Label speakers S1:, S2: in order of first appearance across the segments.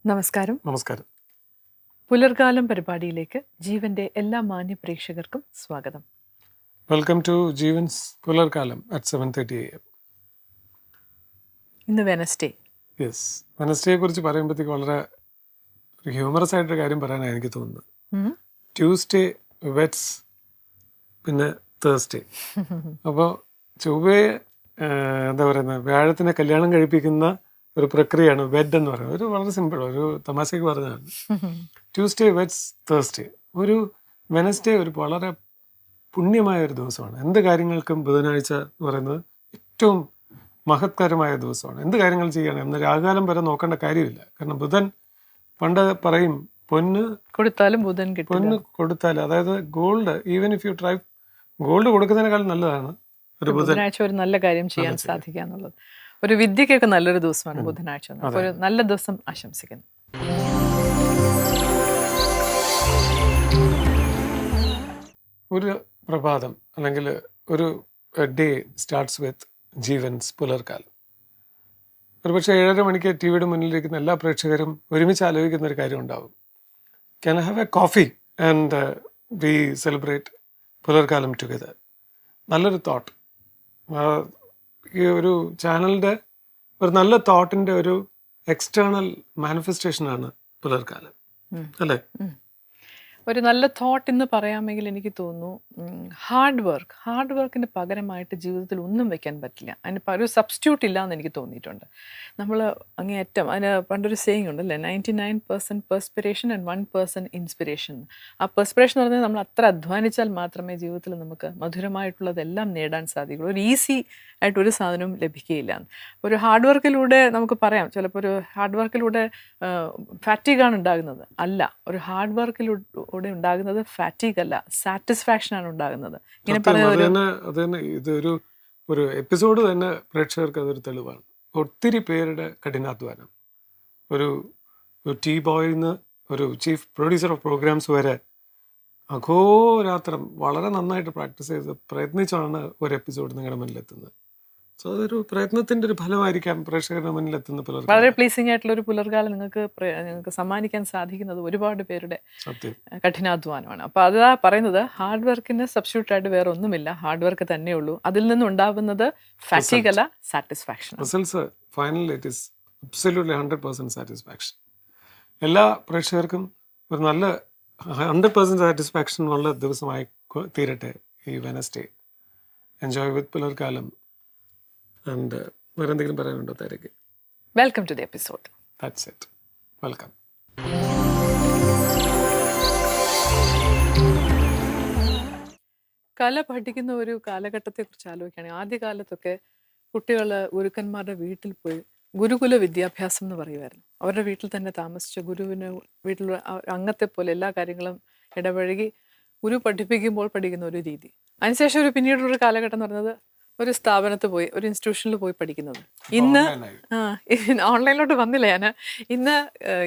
S1: നമസ്കാരം.
S2: നമസ്കാരം.
S1: പുലർകാലം പരിപാടിയിലേക്ക് ജീവന്റെ എല്ലാ മാന്യ പ്രേക്ഷകർക്കും സ്വാഗതം.
S2: വെൽക്കം ടു ജീവൻസ് പുലർകാലം അറ്റ് 7:30 AM.
S1: ഇന്ന് വെനസ്ഡേ.
S2: യെസ്, വെനസ്ഡേയെ കുറിച്ച് പറയുമ്പോഴത്തേക്ക് വളരെ ഹ്യൂമറസ് ആയിട്ടൊരു കാര്യം പറയാനാണ് എനിക്ക് തോന്നുന്നത്. ട്യൂസ്ഡേ വെറ്റ്സ്, പിന്നെ തേഴ്സ്ഡേ. അപ്പോൾ ചൊവ്വയെ എന്താ പറയുന്നത്, വ്യാഴത്തിനെ കല്യാണം കഴിപ്പിക്കുന്ന ഒരു പ്രക്രിയയാണ് വെഡ് എന്ന് പറയുന്നത്. ഒരു വളരെ സിമ്പിൾ, ഒരു തമാശയ്ക്ക് പറഞ്ഞതാണ്. Tuesday vets Thursday. ഒരു വെനസ്ഡേ ഒരു വളരെ പുണ്യമായ ഒരു ദിവസമാണ്. എന്ത് കാര്യങ്ങൾക്കും ബുധനാഴ്ച എന്ന് പറയുന്നത് ഏറ്റവും മഹത്കരമായ ദിവസമാണ്. എന്ത് കാര്യങ്ങൾ ചെയ്യണം എന്ന് രാകാലം വരെ നോക്കേണ്ട കാര്യമില്ല. കാരണം ബുധൻ പണ്ട് പറയും, പൊന്ന്
S1: കൊടുത്താലും ബുധൻ കിട്ടും.
S2: പൊന്ന് കൊടുത്താൽ, അതായത് gold, even if you try, gold കൊടുക്കുന്നതിനേക്കാൾ നല്ലതാണ് ഒരു
S1: ബുധനാഴ്ച ഒരു നല്ല കാര്യം ചെയ്യാൻ സാധിക്കുക എന്നുള്ളത്. ഒരു വിദ്യക്കൊക്കെ നല്ലൊരു ദിവസമാണ് ബുധനാഴ്ച. ഒരു നല്ല ദിവസം ആശംസിക്കുന്നു.
S2: ഒരു പ്രഭാതം അല്ലെങ്കിൽ ഒരു ഡേ സ്റ്റാർട്ട്സ് വിത്ത് ജീവൻസ് പുലർക്കാലം. ഒരുപക്ഷെ 7:30 മണിക്ക് ടി വിയുടെ മുന്നിലിരിക്കുന്ന എല്ലാ പ്രേക്ഷകരും ഒരുമിച്ച് ആലോചിക്കുന്ന ഒരു കാര്യം ഉണ്ടാവും. Can I have a coffee and we celebrate പുലർക്കാലം ടുഗദർ. നല്ലൊരു തോട്ട്. ഈ ഒരു ചാനലിൻ്റെ ഒരു നല്ല തോട്ടിൻ്റെ ഒരു എക്സ്റ്റേണൽ മാനിഫെസ്റ്റേഷനാണ് പുലർക്കാലം, അല്ലേ?
S1: ഒരു നല്ല തോട്ട് എന്ന് പറയാമെങ്കിൽ എനിക്ക് തോന്നുന്നു ഹാർഡ് വർക്കിന് പകരമായിട്ട് ജീവിതത്തിൽ ഒന്നും വെക്കാൻ പറ്റില്ല. അതിന് ഒരു സബ്സ്റ്റിറ്റ്യൂട്ട് ഇല്ല എന്ന് എനിക്ക് തോന്നിയിട്ടുണ്ട്. നമ്മൾ അങ്ങേയറ്റം, അതിന് പണ്ടൊരു സേയിങ് ഉണ്ടല്ലേ, 99% പെർസ്പിറേഷൻ ആൻഡ് 1% ഇൻസ്പിറേഷൻ. ആ പെർസ്പിറേഷൻ എന്ന് പറഞ്ഞാൽ നമ്മൾ അത്ര അധ്വാനിച്ചാൽ മാത്രമേ ജീവിതത്തിൽ നമുക്ക് മധുരമായിട്ടുള്ളതെല്ലാം നേടാൻ സാധിക്കുള്ളൂ. ഒരു ഈസി ആയിട്ട് ഒരു സാധനവും ലഭിക്കുകയില്ല. ഒരു ഹാർഡ് വർക്കിലൂടെ നമുക്ക് പറയാം, ചിലപ്പോൾ ഒരു ഹാർഡ് വർക്കിലൂടെ ഫാറ്റീഗാണ് ഉണ്ടാകുന്നത്. അല്ല, ഒരു ഹാർഡ് വർക്കിലൂടെ ഉണ്ടാകുന്നത് ഫാറ്റീഗ് അല്ല, സാറ്റിസ്ഫാക്ഷൻ ആണ് ഉണ്ടാകുന്നത്. ഇങ്ങനെ
S2: പറയുന്നത് ഇതൊരു എപ്പിസോഡ് തന്നെ പ്രേക്ഷകർക്ക് അതൊരു തെളിവാണ്. ഒത്തിരി പേരുടെ കഠിനാധ്വാനം, ഒരു ടീ ബോയിന്ന് ഒരു ചീഫ് പ്രൊഡ്യൂസർ ഓഫ് പ്രോഗ്രാംസ് വരെ അഘോരാത്രം വളരെ നന്നായിട്ട് പ്രാക്ടീസ് ചെയ്ത് പ്രയത്നിച്ചാണ് ഒരു എപ്പിസോഡ് നിങ്ങളുടെ മുന്നിലെത്തുന്നത്. സോ അതൊരു പ്രയത്നത്തിന്റെ ഒരു ഫലമായിരിക്കാം പ്രേക്ഷകരുടെ മുന്നിലെത്തുന്ന പുലർക്കാലം.
S1: വളരെ പ്ലീസിംഗ് ആയിട്ടുള്ള ഒരു പുലർക്കാലം നിങ്ങൾക്ക് സമ്മാനിക്കാൻ സാധിക്കുന്നത് ഒരുപാട് പേരുടെ കഠിനാധ്വാനമാണ്. അപ്പോൾ അതാ പറയുന്നത്, ഹാർഡ് വർക്കിന് സബ്സ്റ്റിറ്റ്യൂട്ട് ആയിട്ട് വേറെ ഒന്നുമില്ല, ഹാർഡ് വർക്ക് തന്നെയുള്ളൂ. അതിൽ നിന്ന് ഉണ്ടാകുന്നത് ഫാറ്റീഗ് അല്ല, satisfaction.
S2: Results final it is absolutely 100% satisfaction. എല്ലാ പ്രേക്ഷകർക്കും ഒരു നല്ല 100% സാറ്റിസ്ഫാക്ഷൻ ഉള്ള ദിവസമായി തീരട്ടെ ഈ വെനസ്ഡേ. എൻജോയ് വിത്ത് പുലർക്കാലം. ആൻഡ് വേറെ എന്തെങ്കിലും പറയാനുണ്ടോ താരക്ക്?
S1: Welcome to the episode.
S2: That's it. Welcome.
S1: കല പഠിക്കുന്ന ഒരു കാലഘട്ടത്തെക്കുറിച്ച് ആലോചിക്കുകയാണെങ്കിൽ, ആദ്യകാലത്തൊക്കെ കുട്ടികൾ ഗുരുക്കന്മാരുടെ വീട്ടിൽ പോയി ഗുരുകുല വിദ്യാഭ്യാസം എന്ന് പറയുമായിരുന്നു. അവരുടെ വീട്ടിൽ തന്നെ താമസിച്ച് ഗുരുവിന് വീട്ടിലുള്ള അംഗത്തെ പോലെ എല്ലാ കാര്യങ്ങളും ഇടപഴകി ഗുരു പഠിപ്പിക്കുമ്പോൾ പഠിക്കുന്ന ഒരു രീതി. അതിനുശേഷം പിന്നീടുള്ളൊരു കാലഘട്ടം എന്ന് പറയുന്നത് ഒരു സ്ഥാപനത്തിൽ പോയി, ഒരു ഇൻസ്റ്റിറ്റ്യൂഷനിൽ പോയി പഠിക്കുന്നത്. ഇന്ന് ഓൺലൈനിലോട്ട് വന്നില്ല ഞാൻ. ഇന്ന്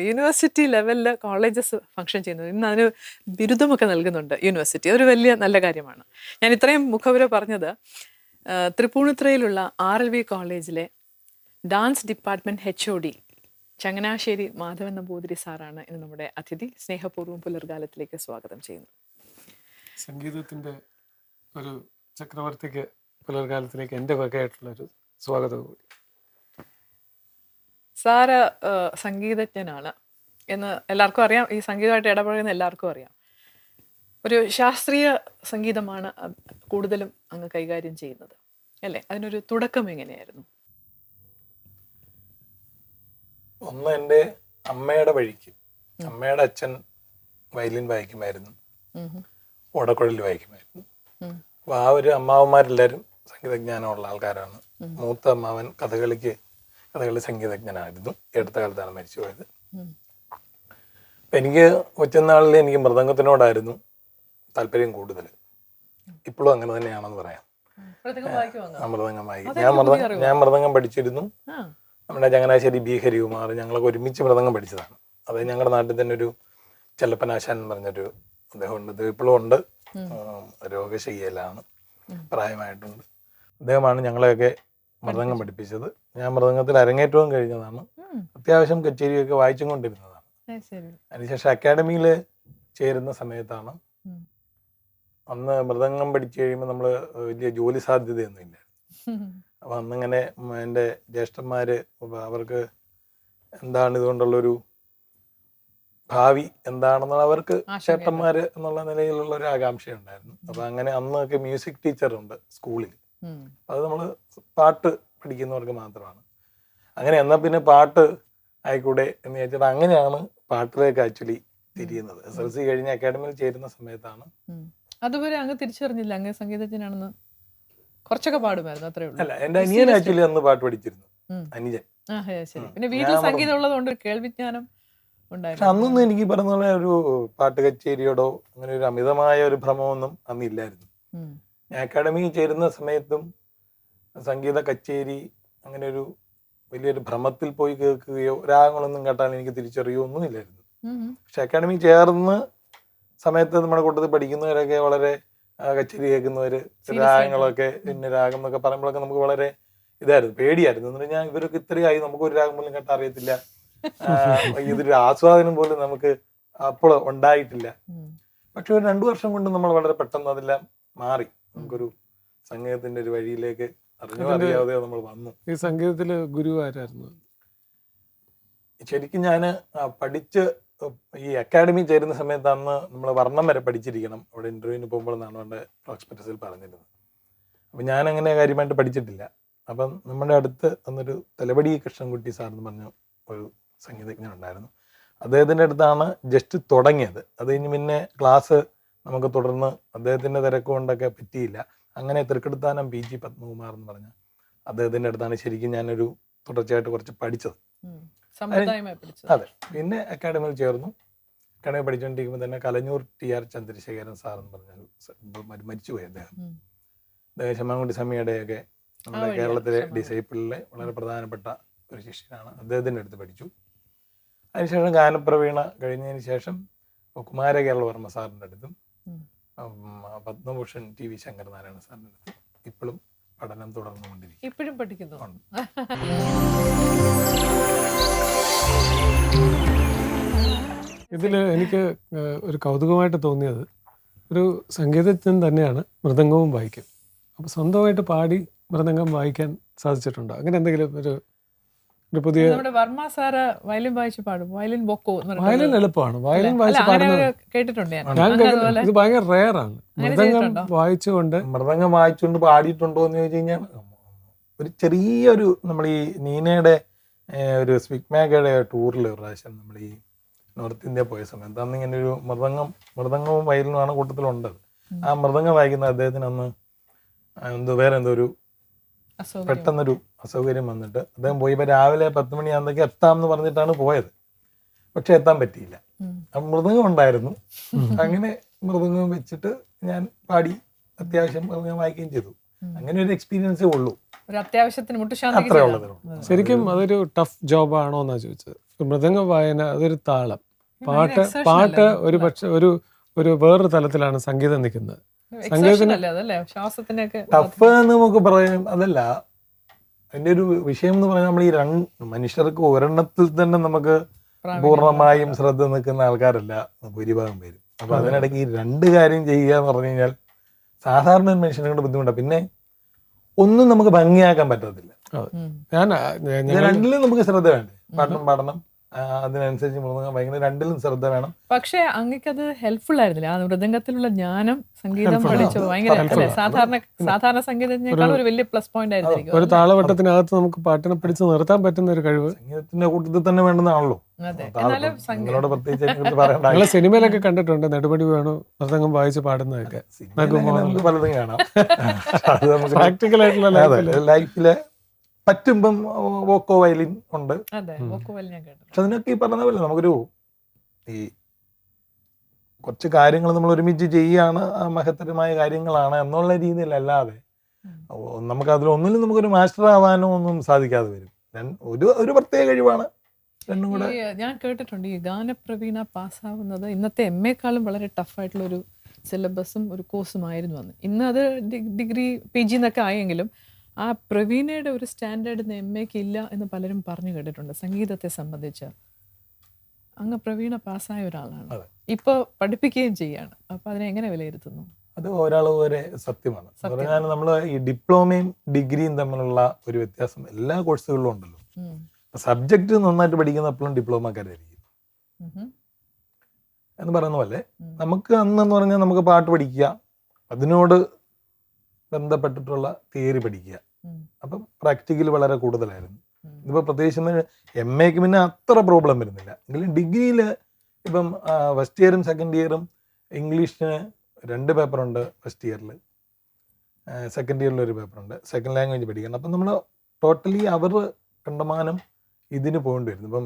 S1: യൂണിവേഴ്സിറ്റി ലെവലിൽ കോളേജസ് ഫങ്ഷൻ ചെയ്യുന്നത്. ഇന്ന് അതിന് ബിരുദമൊക്കെ നൽകുന്നുണ്ട് യൂണിവേഴ്സിറ്റി. അതൊരു വലിയ നല്ല കാര്യമാണ്. ഞാൻ ഇത്രയും മുഖവുര പറഞ്ഞത്, തൃപ്പൂണിത്തുറയിലുള്ള RLV കോളേജിലെ dance department HOD Changanassery Madhavan Namboothiri സാറാണ് ഇന്ന് നമ്മുടെ അതിഥി. സ്നേഹപൂർവ്വം പുലർകാലത്തിലേക്ക് സ്വാഗതം ചെയ്യുന്നു.
S2: സംഗീതത്തിൻ്റെ ഒരു ചക്രവർത്തിക്ക് പുലർകാലത്തിലേക്ക് എൻ്റെ വകയായിട്ടുള്ളൊരു സ്വാഗതം കൂടി.
S1: സാറ് സംഗീതജ്ഞനാണ് എന്ന് എല്ലാവർക്കും അറിയാം. ഈ സംഗീതമായിട്ട് ഇടപഴകുന്ന എല്ലാവർക്കും അറിയാം. ഒരു ശാസ്ത്രീയ സംഗീതമാണ് കൂടുതലും അങ്ങ് കൈകാര്യം ചെയ്യുന്നത്, അല്ലേ? അതിനൊരു തുടക്കം എങ്ങനെയായിരുന്നു?
S3: ഒന്ന് എൻ്റെ അമ്മയുടെ വഴിക്ക്. അമ്മയുടെ അച്ഛൻ വയലിൻ വായിക്കുമായിരുന്നു, ഓടക്കുഴൽ വായിക്കുമായിരുന്നു. അപ്പോൾ ആ ഒരു അമ്മാവന്മാരെല്ലാവരും സംഗീതജ്ഞാനമുള്ള ആൾക്കാരാണ്. മൂത്ത അമ്മാവൻ കഥകളി സംഗീതജ്ഞനായിരുന്നു. അടുത്ത കാലത്താണ് മരിച്ചുപോയത്. അപ്പം എനിക്ക് കൊച്ചുനാളിൽ എനിക്ക് മൃദംഗത്തിനോടായിരുന്നു താല്പര്യം കൂടുതൽ. ഇപ്പോഴും അങ്ങനെ തന്നെയാണെന്ന് പറയാം. മൃദംഗമായി ഞാൻ മൃദംഗം പഠിച്ചിരുന്നു. നമ്മുടെ ചങ്ങനാശ്ശേരി B. ഹരികുമാർ, ഞങ്ങളൊക്കെ ഒരുമിച്ച് മൃദംഗം പഠിച്ചതാണ്. അത് ഞങ്ങളുടെ നാട്ടിൽ തന്നെ ഒരു ചെല്ലപ്പനാശാൻ എന്ന് പറഞ്ഞൊരു അദ്ദേഹം ഉണ്ട്, ഇപ്പോഴും ഉണ്ട്. രോഗശയ്യയിലാണ്, പ്രായമായിട്ടുണ്ട്. അദ്ദേഹമാണ് ഞങ്ങളെയൊക്കെ മൃദംഗം പഠിപ്പിച്ചത്. ഞാൻ മൃദംഗത്തിൽ അരങ്ങേറ്റവും കഴിഞ്ഞതാണ്. അത്യാവശ്യം കച്ചേരിയൊക്കെ വായിച്ചും കൊണ്ടിരുന്നതാണ്.
S1: ശരി.
S3: അതിനുശേഷം അക്കാഡമിയിൽ ചേരുന്ന സമയത്താണ്, അന്ന് മൃദംഗം പഠിച്ചു കഴിയുമ്പോൾ നമ്മൾ വലിയ ജോലി സാധ്യതയൊന്നും ഇല്ല. അപ്പം അന്നിങ്ങനെ എൻ്റെ ജ്യേഷ്ഠന്മാര് അവർക്ക് എന്താണ് ഇതുകൊണ്ടുള്ളൊരു ഭാവി എന്താണെന്നുള്ള അവർക്ക് ചേട്ടന്മാര് എന്നുള്ള നിലയിലുള്ള ഒരു ആകാംക്ഷയുണ്ടായിരുന്നു. അപ്പൊ അങ്ങനെ അന്നൊക്കെ മ്യൂസിക് ടീച്ചറുണ്ട് സ്കൂളിൽ. അത് നമ്മൾ പാട്ട് പഠിക്കുന്നവർക്ക് മാത്രമാണ്. അങ്ങനെ എന്നാ പിന്നെ പാട്ട് ആയിക്കൂടെ എന്ന് ചോദിച്ചിട്ട് അങ്ങനെയാണ് പാട്ടിലേക്ക് ആക്ച്വലി തിരിയുന്നത്. SLC കഴിഞ്ഞ് അക്കാഡമിയിൽ ചേരുന്ന സമയത്താണ്.
S1: അതുവരെ അങ്ങ് തിരിച്ചറിഞ്ഞില്ല അങ്ങ് സംഗീതജ്ഞനാണെന്ന്? കുറച്ചൊക്കെ പാടുമായിരുന്നു, അത്രേ ഉള്ളൂ.
S3: അല്ല, എന്റെ അനിയൻ ആക്ച്വലി അന്ന് പാട്ട് പഠിച്ചിരുന്നു. അനുജൻ.
S1: ശരി. പിന്നെ വീട്ടിൽ സംഗീതം ഉള്ളതുകൊണ്ട് കേൾവിജ്ഞാനം
S3: പക്ഷെ അന്നൊന്നും എനിക്ക് പറഞ്ഞ പോലെ ഒരു പാട്ട് കച്ചേരിയോടോ അങ്ങനെ ഒരു അമിതമായ ഒരു ഭ്രമമൊന്നും അന്നില്ലായിരുന്നു. ഞാൻ അക്കാഡമിയിൽ ചേരുന്ന സമയത്തും സംഗീത കച്ചേരി അങ്ങനെ ഒരു വലിയൊരു ഭ്രമത്തിൽ പോയി കേൾക്കുകയോ രാഗങ്ങളൊന്നും കേട്ടാൽ എനിക്ക് തിരിച്ചറിയോ ഒന്നും ഇല്ലായിരുന്നു. പക്ഷെ അക്കാഡമിയിൽ ചേർന്ന സമയത്ത് നമ്മുടെ കൂട്ടത്തിൽ പഠിക്കുന്നവരൊക്കെ വളരെ കച്ചേരി കേൾക്കുന്നവര് രാഗങ്ങളൊക്കെ പിന്നെ രാഗം എന്നൊക്കെ പറയുമ്പോഴൊക്കെ നമുക്ക് വളരെ ഇതായിരുന്നു, പേടിയായിരുന്നു. എന്ന് പറഞ്ഞാൽ ഇവരൊക്കെ ഇത്രയായി നമുക്ക് ഒരു രാഗം പോലും കേട്ടാ അറിയത്തില്ല, ഇതൊരു ആസ്വാദനം പോലും നമുക്ക് അപ്പോൾ ഉണ്ടായിട്ടില്ല. പക്ഷെ ഒരു 2 വർഷം കൊണ്ട് നമ്മൾ വളരെ പെട്ടെന്ന് അതെല്ലാം മാറി നമുക്കൊരു സംഗീതത്തിന്റെ ഒരു വഴിയിലേക്ക് അറിയാതെ നമ്മൾ വന്നു.
S2: ഈ സംഗീതത്തില് ഗുരു ആരായിരുന്നു?
S3: ശരിക്കും ഞാൻ പഠിച്ച് ഈ അക്കാഡമി ചേരുന്ന സമയത്ത് അന്ന് നമ്മൾ വർണ്ണം വരെ പഠിച്ചിരിക്കണം അവിടെ ഇന്റർവ്യൂവിന് പോകുമ്പോഴെന്നാണ് എൻ്റെ പ്രോസ്പെക്ടസിൽ പറഞ്ഞിരുന്നത്. അപ്പം ഞാൻ അങ്ങനെ കാര്യമായിട്ട് പഠിച്ചിട്ടില്ല. അപ്പം നമ്മുടെ അടുത്ത് അന്നൊരു തലവടി കൃഷ്ണൻകുട്ടി സാർ എന്ന് പറഞ്ഞ ഒരു സംഗീതജ്ഞൻ ഉണ്ടായിരുന്നു. അദ്ദേഹത്തിൻ്റെ അടുത്താണ് ജസ്റ്റ് തുടങ്ങിയത്. അത് കഴിഞ്ഞ് പിന്നെ ക്ലാസ് നമുക്ക് തുടർന്ന് അദ്ദേഹത്തിൻ്റെ തിരക്ക് കൊണ്ടൊക്കെ പറ്റിയില്ല. അങ്ങനെ തൃക്കെടുത്താനം PG പത്മകുമാർ എന്ന് പറഞ്ഞ അദ്ദേഹത്തിൻ്റെ അടുത്താണ് ശരിക്കും ഞാനൊരു തുടർച്ചയായിട്ട് കുറച്ച് പഠിച്ചത്. അതെ. പിന്നെ അക്കാഡമിയിൽ ചേർന്നു. അക്കാഡമി പഠിച്ചുകൊണ്ടിരിക്കുമ്പോൾ തന്നെ കലഞ്ഞൂർ TR ചന്ദ്രശേഖരൻ സാർ എന്ന് പറഞ്ഞ മരിച്ചുപോയി അദ്ദേഹം. ശമ്മാൻകുട്ടി സ്വാമിയുടെയൊക്കെ നമ്മുടെ കേരളത്തിലെ ഡിസൈപ്പിളിലെ വളരെ പ്രധാനപ്പെട്ട ഒരു ശിഷ്യനാണ്. അദ്ദേഹത്തിൻ്റെ അടുത്ത് പഠിച്ചു. അതിനുശേഷം ഗാനപ്രവീണ കഴിഞ്ഞതിന് ശേഷം കുമാരകേരളവർമ്മ സാറിൻ്റെ അടുത്തും പത്മഭൂഷൺ TV ശങ്കരനാരായണ സാറിൻ്റെ അടുത്തും ഇപ്പോഴും പഠനം തുടർന്നുകൊണ്ടിരിക്കും.
S1: ഇപ്പോഴും പഠിക്കുന്നു.
S2: ഇതില് എനിക്ക് ഒരു കൗതുകമായിട്ട് തോന്നിയത്, ഒരു സംഗീതജ്ഞൻ തന്നെയാണ്, മൃദംഗവും വായിക്കും. അപ്പൊ സ്വന്തമായിട്ട് പാടി മൃദംഗം വായിക്കാൻ സാധിച്ചിട്ടുണ്ടോ? അങ്ങനെ എന്തെങ്കിലും ഒരു പുതിയ?
S1: നമ്മുടെ വർമ്മ സാറ് വയലിൻ വായിച്ച് പാടും. വയലിൻ ബൊക്കോ.
S2: വയലിൻ എളുപ്പമാണ്. വയലിൻ വായിച്ച് പാടുന്നത്
S1: കേട്ടിട്ടുണ്ട്
S2: ഞാൻ. ഇത് ഭയങ്കര റെയർ ആണ്. മൃദംഗം വായിച്ചുകൊണ്ട്
S3: പാടിയിട്ടുണ്ടോ എന്ന് ചോദിച്ചു കഴിഞ്ഞാൽ ഒരു ചെറിയൊരു നമ്മൾ ഈ നീനയുടെ ഒരു സ്വിഗ്മാഗയുടെ ടൂറിൽ ഒരു പ്രാവശ്യം നമ്മൾ ഈ നോർത്ത് ഇന്ത്യ പോയ സമയത്ത് അന്ന് ഇങ്ങനെ ഒരു മൃദംഗവും വയലിനുമാണ് കൂട്ടത്തിലുണ്ടത്. ആ മൃദംഗം വായിക്കുന്ന അദ്ദേഹത്തിന് അന്ന് വേറെ എന്തോ ഒരു പെട്ടെന്നൊരു അസൗകര്യം വന്നിട്ട് അദ്ദേഹം പോയി. ഇപ്പം രാവിലെ 10 മണിയാകുമ്പോഴേക്ക് എത്താമെന്ന് പറഞ്ഞിട്ടാണ് പോയത്. പക്ഷെ എത്താൻ പറ്റിയില്ല. മൃദംഗം ഉണ്ടായിരുന്നു. അങ്ങനെ മൃദംഗം വെച്ചിട്ട് ഞാൻ പാടി അത്യാവശ്യം മൃദംഗം വായിക്കുകയും ചെയ്തു. അങ്ങനെ ഒരു എക്സ്പീരിയൻസേ ഉള്ളൂ.
S1: അത്രേ
S3: ഉള്ളത്.
S2: ശരിക്കും അതൊരു ടഫ് ജോബ് ആണോ എന്നാ ചോദിച്ചത്. മൃദംഗം വായന അതൊരു താളം, പാട്ട് ഒരു പക്ഷെ ഒരു വേറൊരു തലത്തിലാണ് സംഗീതം നിൽക്കുന്നത്.
S3: ടഫ് എന്ന് നമുക്ക് പറയാം. അതല്ല, അതിന്റെ ഒരു വിഷയം എന്ന് പറഞ്ഞാൽ നമ്മൾ ഈ മനുഷ്യർക്ക് ഒരെണ്ണത്തിൽ തന്നെ നമുക്ക് പൂർണ്ണമായും ശ്രദ്ധ നിൽക്കുന്ന ആൾക്കാരല്ല ഭൂരിഭാഗം പേരും. അപ്പൊ അതിനിടയ്ക്ക് ഈ 2 കാര്യം ചെയ്യുക എന്ന് പറഞ്ഞു കഴിഞ്ഞാൽ സാധാരണ മനുഷ്യനെ കൊണ്ട് ബുദ്ധിമുട്ടാണ്. പിന്നെ ഒന്നും നമുക്ക് ഭംഗിയാക്കാൻ പറ്റത്തില്ല. രണ്ടിലും നമുക്ക് ശ്രദ്ധ വേണ്ടേ? പാട്ടും പാടണം, അതിനനുസരിച്ച് മൃദംഗം വായിക്കണം, രണ്ടിലും ശ്രദ്ധ വേണം.
S1: പക്ഷെ അങ്ങക്കത് ഹെൽപ്ഫുൾ ആയിരുന്നില്ല? ആ മൃദംഗത്തിലുള്ള ജ്ഞാനം സംഗീതം പഠിച്ചു ഭയങ്കര സാധാരണ സംഗീതജ്ഞേക്കാൾ ഒരു വലിയ പ്ലസ് പോയിന്റ് ആയിരുന്നു.
S2: ഒരു താളവട്ടത്തിനകത്ത് നമുക്ക് പാട്ടിനെ പിടിച്ച് നിർത്താൻ പറ്റുന്ന ഒരു കഴിവ്
S3: സംഗീതത്തിന്റെ കൂട്ടത്തിൽ തന്നെ വേണ്ടുന്നതാണല്ലോ.
S2: പ്രത്യേകിച്ച് സിനിമയിലൊക്കെ കണ്ടിട്ടുണ്ട്, നെടുപടി വേണു മൃദംഗം വായിച്ച് പാടുന്നതൊക്കെ.
S3: പലതും കാണാം.
S2: പ്രാക്ടിക്കൽ ആയിട്ടുള്ള
S3: ലൈഫിലെ പറ്റുമ്പം വോക്കോ വയലിൻ ഉണ്ട്. പക്ഷെ അതിനൊക്കെ ഈ പറഞ്ഞ പോലെ നമുക്കൊരു ഈ കുറച്ച് കാര്യങ്ങൾ നമ്മൾ ഒരുമിച്ച് ചെയ്യുകയാണ്, മഹത്തരമായ കാര്യങ്ങളാണ് എന്നുള്ള രീതിയിലല്ലാതെ നമുക്ക് അതിലൊന്നിലും നമുക്കൊരു മാസ്റ്റർ ആവാനോ ഒന്നും സാധിക്കാതെ വരും. ഒരു പ്രത്യേക കഴിവാണ് രണ്ടും കൂടെ.
S1: ഞാൻ കേട്ടിട്ടുണ്ട് ഈ ഗാനപ്രവീണ പാസ്സാവുന്നത് ഇന്നത്തെ MA-ക്കാളും വളരെ ടഫായിട്ടുള്ള ഒരു സിലബസും ഒരു കോഴ്സും ആയിരുന്നു അന്ന്. ഇന്ന് അത് ഡിഗ്രി PG എന്നൊക്കെ ആയെങ്കിലും ആ പ്രവീണയുടെ ഒരു സ്റ്റാൻഡേർഡ് ഇന്ന് എം എക്ക് ഇല്ല എന്ന് പലരും പറഞ്ഞു കേട്ടിട്ടുണ്ട് സംഗീതത്തെ സംബന്ധിച്ച്. അങ്ങ് പ്രവീണ പാസ്സായ ഒരാളാണ്,
S3: അതെ.
S1: ഇപ്പോൾ പഠിപ്പിക്കുകയും ചെയ്യാണ്. അപ്പോൾ അതിനെ എങ്ങനെ വിലയിരുത്തുന്നു?
S3: അത് ഒരാൾ വരെ സത്യമാണ്. പറഞ്ഞാൽ നമ്മൾ ഈ ഡിപ്ലോമയും ഡിഗ്രിയും തമ്മിലുള്ള ഒരു വ്യത്യാസം എല്ലാ കോഴ്സുകളിലും ഉണ്ടല്ലോ. സബ്ജക്റ്റ് നന്നായിട്ട് പഠിക്കുന്ന എപ്പോഴും ഡിപ്ലോമക്കാരായിരിക്കും എന്ന് പറയുന്ന പോലെ നമുക്ക് അന്നെന്ന് പറഞ്ഞാൽ നമുക്ക് പാട്ട് പഠിക്കുക, അതിനോട് ബന്ധപ്പെട്ടിട്ടുള്ള തിയറി പഠിക്കുക, അപ്പം പ്രാക്ടിക്കൽ വളരെ കൂടുതലായിരുന്നു. ഇതിപ്പോൾ പ്രത്യേകിച്ച് എം എക്ക് പിന്നെ അത്ര പ്രോബ്ലം വരുന്നില്ല. എങ്കിലും ഡിഗ്രിയിൽ ഇപ്പം ഫസ്റ്റ് ഇയറും സെക്കൻഡ് ഇയറും ഇംഗ്ലീഷിന് 2 പേപ്പറുണ്ട് ഫസ്റ്റ് ഇയറിൽ, സെക്കൻഡ് ഇയറിൽ 1 പേപ്പറുണ്ട്, സെക്കൻഡ് ലാംഗ്വേജ് പഠിക്കണം. അപ്പം നമ്മൾ ടോട്ടലി അവർ കണ്ടമാനം ഇതിന് പോകേണ്ടി വരുന്നു. ഇപ്പം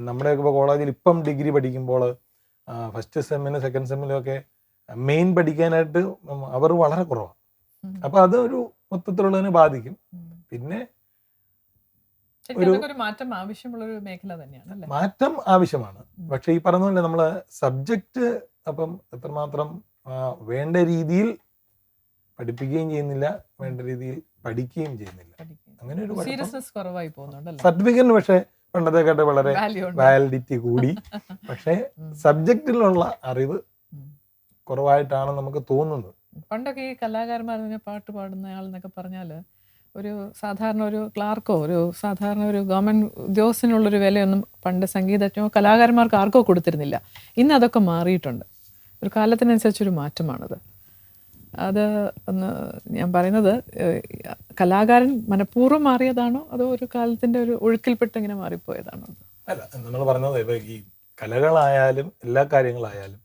S3: നമ്മുടെയൊക്കെ ഇപ്പോൾ കോളേജിൽ ഇപ്പം ഡിഗ്രി പഠിക്കുമ്പോൾ ഫസ്റ്റ് സെമ്മിന് സെക്കൻഡ് സെമ്മിലും ഒക്കെ മെയിൻ പഠിക്കാനായിട്ട് അവർ വളരെ കുറവാണ്. അപ്പം അതൊരു മൊത്തത്തിലുള്ളതിനെ ബാധിക്കും. പിന്നെ
S1: ഒരു മാറ്റം ആവശ്യമുള്ള ഒരു മേഖല തന്നെയാണ്.
S3: മാറ്റം ആവശ്യമാണ്. പക്ഷെ ഈ പറഞ്ഞ പോലെ നമ്മള് സബ്ജക്റ്റ് അപ്പം എത്രമാത്രം വേണ്ട രീതിയിൽ പഠിപ്പിക്കുകയും ചെയ്യുന്നില്ല, വേണ്ട രീതിയിൽ പഠിക്കുകയും ചെയ്യുന്നില്ല. അങ്ങനെ ഒരു സർട്ടിഫിക്കറ്റിന് പക്ഷെ പണ്ടത്തെക്കാട്ട് വളരെ വാലിഡിറ്റി കൂടി. പക്ഷെ സബ്ജക്റ്റിലുള്ള അറിവ് കുറവായിട്ടാണ് നമുക്ക് തോന്നുന്നത്.
S1: പണ്ടൊക്കെ ഈ കലാകാരന്മാർ പാട്ട് പാടുന്ന ആളെന്നൊക്കെ പറഞ്ഞാൽ ഒരു സാധാരണ ഒരു ക്ലാർക്കോ ഒരു സാധാരണ ഒരു ഗവൺമെൻറ് ഉദ്യോഗസ്ഥനുള്ളൊരു വിലയൊന്നും പണ്ട് സംഗീതജ്ഞോ കലാകാരന്മാർക്ക് ആർക്കോ കൊടുത്തിരുന്നില്ല. ഇന്ന് അതൊക്കെ മാറിയിട്ടുണ്ട്. ഒരു കാലത്തിനനുസരിച്ചൊരു മാറ്റമാണത്. അത് ഒന്ന് ഞാൻ പറയുന്നത്, കലാകാരൻ മനഃപൂർവ്വം മാറിയതാണോ അതോ ഒരു കാലത്തിൻ്റെ ഒരു ഒഴുക്കിൽപ്പെട്ട് ഇങ്ങനെ മാറിപ്പോയതാണോ?
S3: അല്ല, നമ്മൾ പറഞ്ഞത് ഇപ്പം ഈ കലകളായാലും എല്ലാ കാര്യങ്ങളായാലും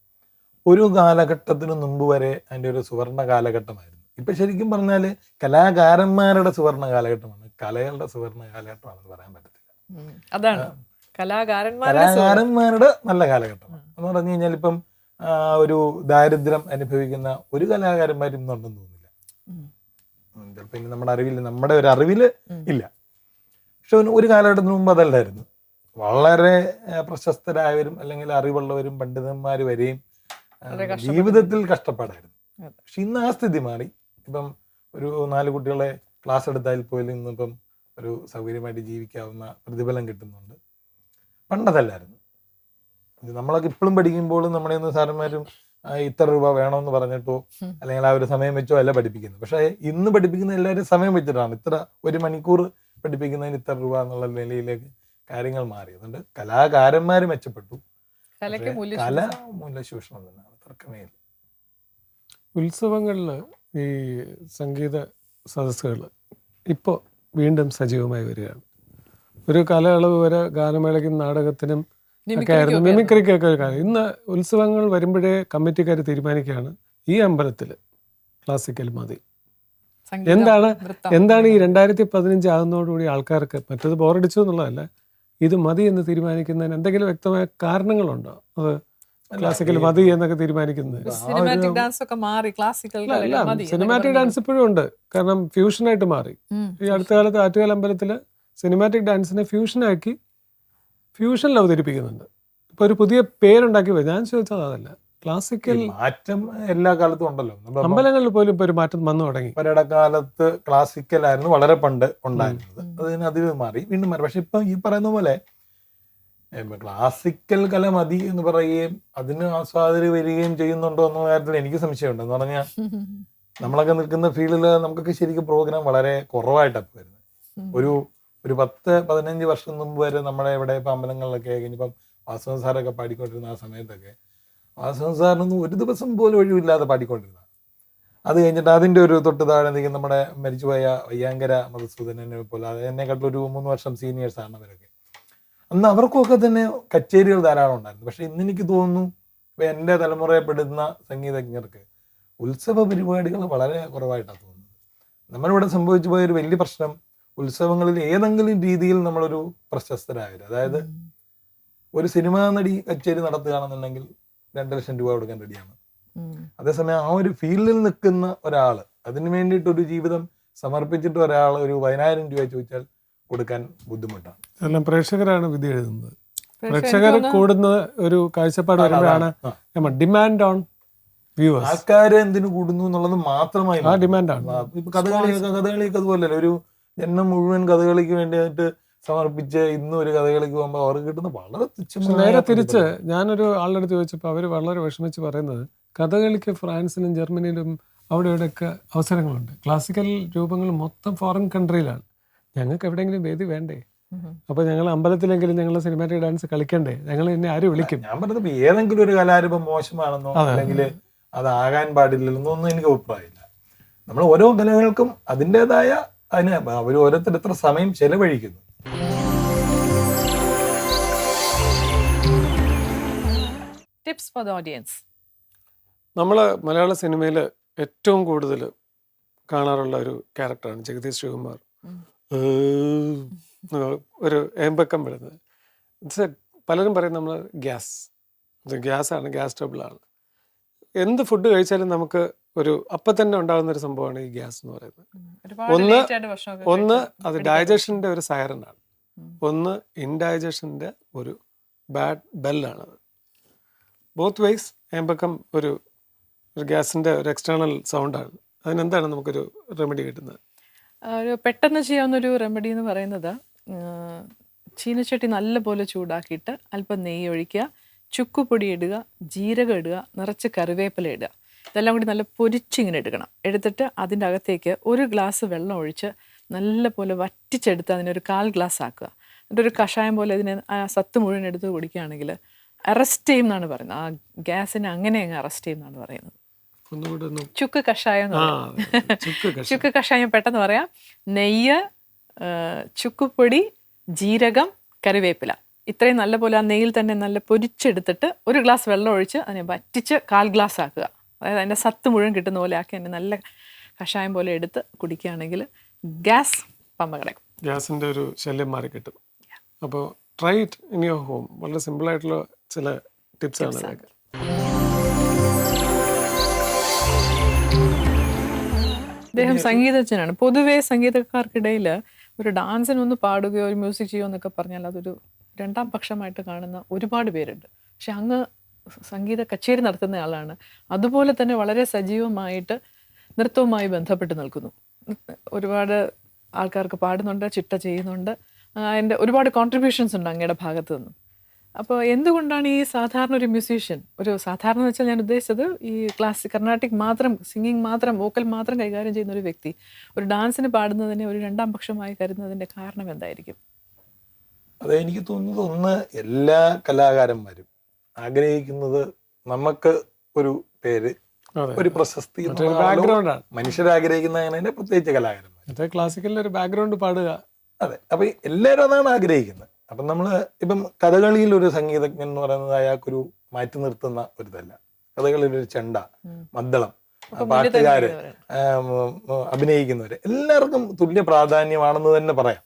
S3: ഒരു കാലഘട്ടത്തിന് മുമ്പ് വരെ അതിൻ്റെ ഒരു സുവർണ കാലഘട്ടമായിരുന്നു. ഇപ്പൊ ശരിക്കും പറഞ്ഞാൽ കലാകാരന്മാരുടെ സുവർണ കാലഘട്ടമാണ്, കലകളുടെ സുവർണ കാലഘട്ടമാണെന്ന് പറയാൻ പറ്റത്തില്ല.
S1: അതാണ്
S3: കലാകാരന്മാരുടെ നല്ല കാലഘട്ടമാണ് എന്ന് പറഞ്ഞു കഴിഞ്ഞാൽ ഇപ്പം ഒരു ദാരിദ്ര്യം അനുഭവിക്കുന്ന ഒരു കലാകാരന്മാരും ഇന്നുണ്ടെന്ന് തോന്നുന്നില്ല. ചിലപ്പോൾ ഇനി നമ്മുടെ അറിവിൽ, നമ്മുടെ ഒരു അറിവില് ഇല്ല. പക്ഷെ ഒരു കാലഘട്ടത്തിന് മുമ്പ് അതല്ലായിരുന്നു. വളരെ പ്രശസ്തരായവരും അല്ലെങ്കിൽ അറിവുള്ളവരും പണ്ഡിതന്മാർ വരെയും ജീവിതത്തിൽ കഷ്ടപ്പാടായിരുന്നു. പക്ഷെ ഇന്ന് ആ സ്ഥിതി മാറി. ഇപ്പം ഒരു 4 കുട്ടികളെ ക്ലാസ് എടുത്താൽ പോലും ഇന്നിപ്പം ഒരു സൗകര്യമായിട്ട് ജീവിക്കാവുന്ന പ്രതിഫലം കിട്ടുന്നുണ്ട്. പണ്ടതല്ലായിരുന്നു. ഇത് നമ്മളൊക്കെ ഇപ്പോഴും പഠിക്കുമ്പോൾ നമ്മുടെ ഒന്ന് സാറന്മാരും ഇത്ര രൂപ വേണമെന്ന് പറഞ്ഞിട്ടോ അല്ലെങ്കിൽ ആ ഒരു സമയം വെച്ചോ അല്ല പഠിപ്പിക്കുന്നത്. പക്ഷെ ഇന്ന് പഠിപ്പിക്കുന്ന എല്ലാവരും സമയം വെച്ചിട്ടാണ്. ഇത്ര 1 മണിക്കൂർ പഠിപ്പിക്കുന്നതിന് ഇത്ര രൂപ എന്നുള്ള നിലയിലേക്ക് കാര്യങ്ങൾ മാറി. അതുകൊണ്ട് കലാകാരന്മാർ മെച്ചപ്പെട്ടു, കല മൂല്യശൂഷണം തന്നെയാണ്, തർക്കമേ ഇല്ല.
S2: ഉത്സവങ്ങളിൽ ഈ സംഗീത സദസ്സുകൾ ഇപ്പോൾ വീണ്ടും സജീവമായി വരികയാണ്. ഒരു കാലയളവ് വരെ ഗാനമേളയ്ക്കും നാടകത്തിനും ഒക്കെ ആയിരുന്നു, മിമിക്രിക്കൊക്കെ ഒരു കാലം. ഇന്ന് ഉത്സവങ്ങൾ വരുമ്പോഴേ കമ്മിറ്റിക്കാർ തീരുമാനിക്കുകയാണ് ഈ അമ്പലത്തിൽ ക്ലാസിക്കൽ മതി. എന്താണ് ഈ 2015 ആകുന്നതോടുകൂടി ആൾക്കാർക്ക് മറ്റത് ബോറടിച്ചു എന്നുള്ളതല്ല, ഇത് മതി എന്ന് തീരുമാനിക്കുന്നതിന് എന്തെങ്കിലും വ്യക്തമായ കാരണങ്ങളുണ്ടോ? അത് ക്ലാസിക്കൽ മതി എന്നൊക്കെ തീരുമാനിക്കുന്നത്.
S1: സിനിമാറ്റിക്
S2: ഡാൻസ് ഇപ്പോഴും ഉണ്ട്, കാരണം ഫ്യൂഷനായിട്ട് മാറി. ഈ അടുത്ത കാലത്ത് ആറ്റുകാൽ അമ്പലത്തില് സിനിമാറ്റിക് ഡാൻസിനെ ഫ്യൂഷനാക്കി ഫ്യൂഷനിൽ അവതരിപ്പിക്കുന്നുണ്ട്. ഇപ്പൊ ഒരു പുതിയ പേരുണ്ടാക്കി വരും. ഞാൻ ചോദിച്ചത് അതല്ല, ക്ലാസിക്കൽ
S3: മാറ്റം എല്ലാ കാലത്തും ഉണ്ടല്ലോ.
S2: അമ്പലങ്ങളിൽ പോലും ഇപ്പൊ ഒരു മാറ്റം വന്നു തുടങ്ങി.
S3: കാലത്ത് ക്ലാസിക്കൽ ആയിരുന്നു വളരെ പണ്ട് ഉണ്ടായിരുന്നത്, അതിൽ മാറി വീണ്ടും മാറി. പക്ഷെ ഇപ്പൊ ഈ പറയുന്ന പോലെ ക്ലാസിക്കൽ കല മതി എന്ന് പറയുകയും അതിന് ആസ്വാദകർ വരികയും ചെയ്യുന്നുണ്ടോ എന്ന കാര്യത്തിൽ എനിക്ക് സംശയമുണ്ട്. എന്ന് പറഞ്ഞാൽ നമ്മളൊക്കെ നിൽക്കുന്ന ഫീൽഡിൽ നമുക്കൊക്കെ ശരിക്കും പ്രോഗ്രാം വളരെ കുറവായിട്ടൊക്കെ വരുന്നത്. ഒരു 10-15 വർഷം മുമ്പ് വരെ നമ്മുടെ ഇവിടെ ഇപ്പം അമ്പലങ്ങളിലൊക്കെ ഇനിയിപ്പം വാസവൻ സാറൊക്കെ പാടിക്കൊണ്ടിരുന്ന ആ സമയത്തൊക്കെ വാസവൻ സാറിനൊന്നും ഒരു ദിവസം പോലും ഒഴിവില്ലാതെ പാടിക്കൊണ്ടിരുന്ന. അത് കഴിഞ്ഞിട്ട് അതിൻ്റെ ഒരു തൊട്ട് താഴെ നിൽക്കുന്ന നമ്മുടെ മരിച്ചുപോയ വയ്യാങ്കര മധുസൂദനനെ പോലെ എന്നെക്കാട്ടിൽ ഒരു 3 വർഷം സീനിയേഴ്സാണ് അവരൊക്കെ. അന്ന് അവർക്കൊക്കെ തന്നെ കച്ചേരികൾ ധാരാളം ഉണ്ടായിരുന്നു. പക്ഷെ ഇന്ന് എനിക്ക് തോന്നുന്നു ഇപ്പം എൻ്റെ തലമുറയപ്പെടുന്ന സംഗീതജ്ഞർക്ക് ഉത്സവ പരിപാടികൾ വളരെ കുറവായിട്ടാണ് തോന്നുന്നത്. നമ്മളിവിടെ സംഭവിച്ചു പോയൊരു വലിയ പ്രശ്നം, ഉത്സവങ്ങളിൽ ഏതെങ്കിലും രീതിയിൽ നമ്മളൊരു പ്രശസ്തരായവർ, അതായത് ഒരു സിനിമാ നടി കച്ചേരി നടത്തുകയാണെന്നുണ്ടെങ്കിൽ 2 ലക്ഷം രൂപ കൊടുക്കാൻ റെഡിയാണ്. അതേസമയം ആ ഒരു ഫീൽഡിൽ നിൽക്കുന്ന ഒരാൾ, അതിന് വേണ്ടിയിട്ട് ഒരു ജീവിതം സമർപ്പിച്ചിട്ട് ഒരാൾ ഒരു 10,000 രൂപ ചോദിച്ചാൽ കൊടുക്കാൻ ബുദ്ധിമുട്ടാണ്.
S2: എല്ലാം പ്രേക്ഷകരാണ് വിധി എഴുതുന്നത്. പ്രേക്ഷകർ കൂടുന്ന ഒരു കാഴ്ചപ്പാട് വരുമ്പോഴാണ് ഡിമാൻഡ് ഓൺ വ്യൂവേഴ്സ്.
S3: ആൾക്കാരെ എന്തിനു കൂടുന്നു എന്നുള്ളത് മാത്രമായി
S2: ആ ഡിമാൻഡാണ്.
S3: ഇപ്പൊ കഥകളിയൊക്കെ അതുപോലെയല്ലേ, ഒരു ജന്മം മുഴുവൻ കഥകളിക്ക് വേണ്ടിയിട്ട് സമർപ്പിച്ച് ഇന്നും ഒരു കഥകളിക്ക് പോകുമ്പോൾ അവർക്ക് കിട്ടുന്ന വളരെ തുച്ഛമായ
S2: നേരെ തിരിച്ച് ഞാനൊരു ആളുടെ അടുത്ത് ചോദിച്ചപ്പോൾ അവർ വളരെ വിഷമിച്ച് പറയുന്നത് കഥകളിക്ക് ഫ്രാൻസിലും ജർമ്മനിയിലും അവിടെ ഇവിടെയൊക്കെ അവസരങ്ങളുണ്ട്. ക്ലാസിക്കൽ രൂപങ്ങൾ മൊത്തം ഫോറിൻ കൺട്രിയിലാണ്. ഞങ്ങൾക്ക് എവിടെയെങ്കിലും വേദി വേണ്ടേ? അപ്പൊ ഞങ്ങൾ അമ്പലത്തിലെങ്കിലും ഞങ്ങൾ സിനിമാറ്റിക് ഡാൻസ് കളിക്കണ്ടേ? ഞങ്ങൾ എന്നെ ആര് വിളിക്കും?
S3: ഞാൻ പറഞ്ഞത് ഏതെങ്കിലും ഒരു കലാരൂപം മോശമാണെന്നോ അല്ലെങ്കിൽ അതാകാൻ പാടില്ലെന്നോ ഒന്നും എനിക്ക് അഭിപ്രായമില്ല. നമ്മൾ ഓരോ കലകൾക്കും അതിൻ്റെതായ അതിന് അവർ ഓരോരുത്തർ എത്ര സമയം ചെലവഴിക്കുന്നു.
S1: Tips for the audience.
S2: നമ്മൾ മലയാള സിനിമയിൽ ഏറ്റവും കൂടുതൽ കാണാറുള്ള ഒരു ക്യാരക്ടറാണ് ജഗദീഷ് ശ്രീകുമാർ. ഒരു ഏമ്പക്കം വരുന്നത്. പലരും പറയും നമ്മൾ ഗ്യാസാണ്, ഗ്യാസ് ട്രബിളാണ്. എന്ത് ഫുഡ് കഴിച്ചാലും നമുക്ക് ഒരു അപ്പം തന്നെ ഉണ്ടാകുന്ന ഒരു സംഭവമാണ് ഈ ഗ്യാസ് എന്ന് പറയുന്നത്. ഒന്ന് അത് ഡൈജഷൻ്റെ ഒരു സൈറനാണ്, ഒന്ന് ഇൻഡൈജഷൻ്റെ ഒരു ബാഡ് ബെല്ലാണത്. ബോത്ത് വൈസ് ഏമ്പക്കം ഒരു ഗ്യാസിൻ്റെ ഒരു എക്സ്റ്റേണൽ സൗണ്ടാണ്. അതിനെന്താണ് നമുക്കൊരു റെമഡി കിട്ടുന്നത്?
S1: ഒരു പെട്ടെന്ന് ചെയ്യാവുന്നൊരു റെമഡി എന്ന് പറയുന്നത്, ചീനച്ചട്ടി നല്ലപോലെ ചൂടാക്കിയിട്ട് അല്പം നെയ്യ് ഒഴിക്കുക, ചുക്കുപൊടി ഇടുക, ജീരകം ഇടുക, നിറച്ച് കറിവേപ്പില ഇടുക. ഇതെല്ലാം കൂടി നല്ല പൊരിച്ചിങ്ങനെ എടുക്കണം. എടുത്തിട്ട് അതിൻ്റെ അകത്തേക്ക് ഒരു ഗ്ലാസ് വെള്ളം ഒഴിച്ച് നല്ലപോലെ വറ്റിച്ചെടുത്ത് അതിനൊരു 1/4 ഗ്ലാസ് ആക്കുക. എന്നിട്ടൊരു കഷായം പോലെ ഇതിനെ ആ സത്ത് മുഴുവൻ എടുത്ത് കുടിക്കുകയാണെങ്കിൽ അറസ്റ്റ് ചെയ്യും എന്നാണ് പറയുന്നത്. ആ ഗ്യാസിനെ അങ്ങനെ അങ്ങ് അറസ്റ്റ് ചെയ്യും എന്നാണ് പറയുന്നത്. ചുക്ക് കഷായം എന്ന് പറയും. ചുക്ക് കഷായം പെട്ടെന്ന് പറയാം. നെയ്യ്, ചുക്കുപൊടി, ജീരകം, കറിവേപ്പില, ഇത്രയും നല്ലപോലെ ആ നെയ്യിൽ തന്നെ നല്ല പൊരിച്ചെടുത്തിട്ട് ഒരു ഗ്ലാസ് വെള്ളം ഒഴിച്ച് അതിനെ വറ്റിച്ച് 1/4 ഗ്ലാസ് ആക്കുക. അതായത് അതിൻ്റെ സത്ത് മുഴുവൻ കിട്ടുന്ന പോലെ ആക്കി അതിനെ നല്ല കഷായം പോലെ എടുത്ത് കുടിക്കുകയാണെങ്കിൽ ഗ്യാസ് പമ്പ കിടക്കും.
S2: ഗ്യാസിൻ്റെ ഒരു ശല്യം മാറി കിട്ടും. അപ്പോൾ try it in your home. വളരെ സിമ്പിളായിട്ടുള്ള ചില ടിപ്സാണ് ഇതൊക്കെ.
S1: അദ്ദേഹം സംഗീതജ്ഞനാണ്. പൊതുവേ സംഗീതക്കാർക്കിടയിൽ ഒരു ഡാൻസിനൊന്ന് പാടുകയോ ഒരു മ്യൂസിക് ചെയ്യുമോ എന്നൊക്കെ പറഞ്ഞാൽ അതൊരു രണ്ടാം പക്ഷമായിട്ട് കാണുന്ന ഒരുപാട് പേരുണ്ട്. പക്ഷെ അങ്ങ് സംഗീത കച്ചേരി നടത്തുന്ന ആളാണ്. അതുപോലെ തന്നെ വളരെ സജീവമായിട്ട് നൃത്തവുമായി ബന്ധപ്പെട്ട് നിൽക്കുന്നു. ഒരുപാട് ആൾക്കാർക്ക് പാടുന്നുണ്ട്, ചിട്ട ചെയ്യുന്നുണ്ട്. അതിൻ്റെ ഒരുപാട് കോൺട്രിബ്യൂഷൻസ് ഉണ്ട് അങ്ങയുടെ ഭാഗത്തു നിന്നും. അപ്പോൾ എന്തുകൊണ്ടാണ് ഈ സാധാരണ ഒരു മ്യൂസീഷ്യൻ, ഒരു സാധാരണ എന്ന് വെച്ചാൽ ഞാൻ ഉദ്ദേശിച്ചത് ഈ കർണാട്ടിക് മാത്രം, സിംഗിങ് മാത്രം, വോക്കൽ മാത്രം കൈകാര്യം ചെയ്യുന്ന ഒരു വ്യക്തി ഒരു ഡാൻസിന് പാടുന്നതിനെ ഒരു രണ്ടാം പക്ഷമായി കരുതുന്നതിൻ്റെ കാരണം എന്തായിരിക്കും?
S3: അത് എനിക്ക് തോന്നുന്നത്, ഒന്ന്, എല്ലാ കലാകാരന്മാരും ആഗ്രഹിക്കുന്നത് നമുക്ക് ഒരു പേര്, ഒരു പ്രശസ്തി, മനുഷ്യരാഗ്രഹിക്കുന്നതിനെ പ്രത്യേകിച്ച് കലാകാരന്മാർ
S2: ക്ലാസിക്കലിൽ ഒരു ബാക്ക്ഗ്രൗണ്ട് പാടുക.
S3: അതെ, അപ്പൊ എല്ലാവരും അതാണ് ആഗ്രഹിക്കുന്നത്. അപ്പം നമ്മൾ ഇപ്പം കഥകളിയിൽ ഒരു സംഗീതജ്ഞൻ എന്ന് പറയുന്നത് അയാൾക്കൊരു മാറ്റി നിർത്തുന്ന ഒരു ഇതല്ല. കഥകളിൽ ഒരു ചെണ്ട, മദ്ദളം, പാട്ടുകാര്, അഭിനയിക്കുന്നവര് എല്ലാവർക്കും തുല്യ പ്രാധാന്യമാണെന്ന് തന്നെ പറയാം.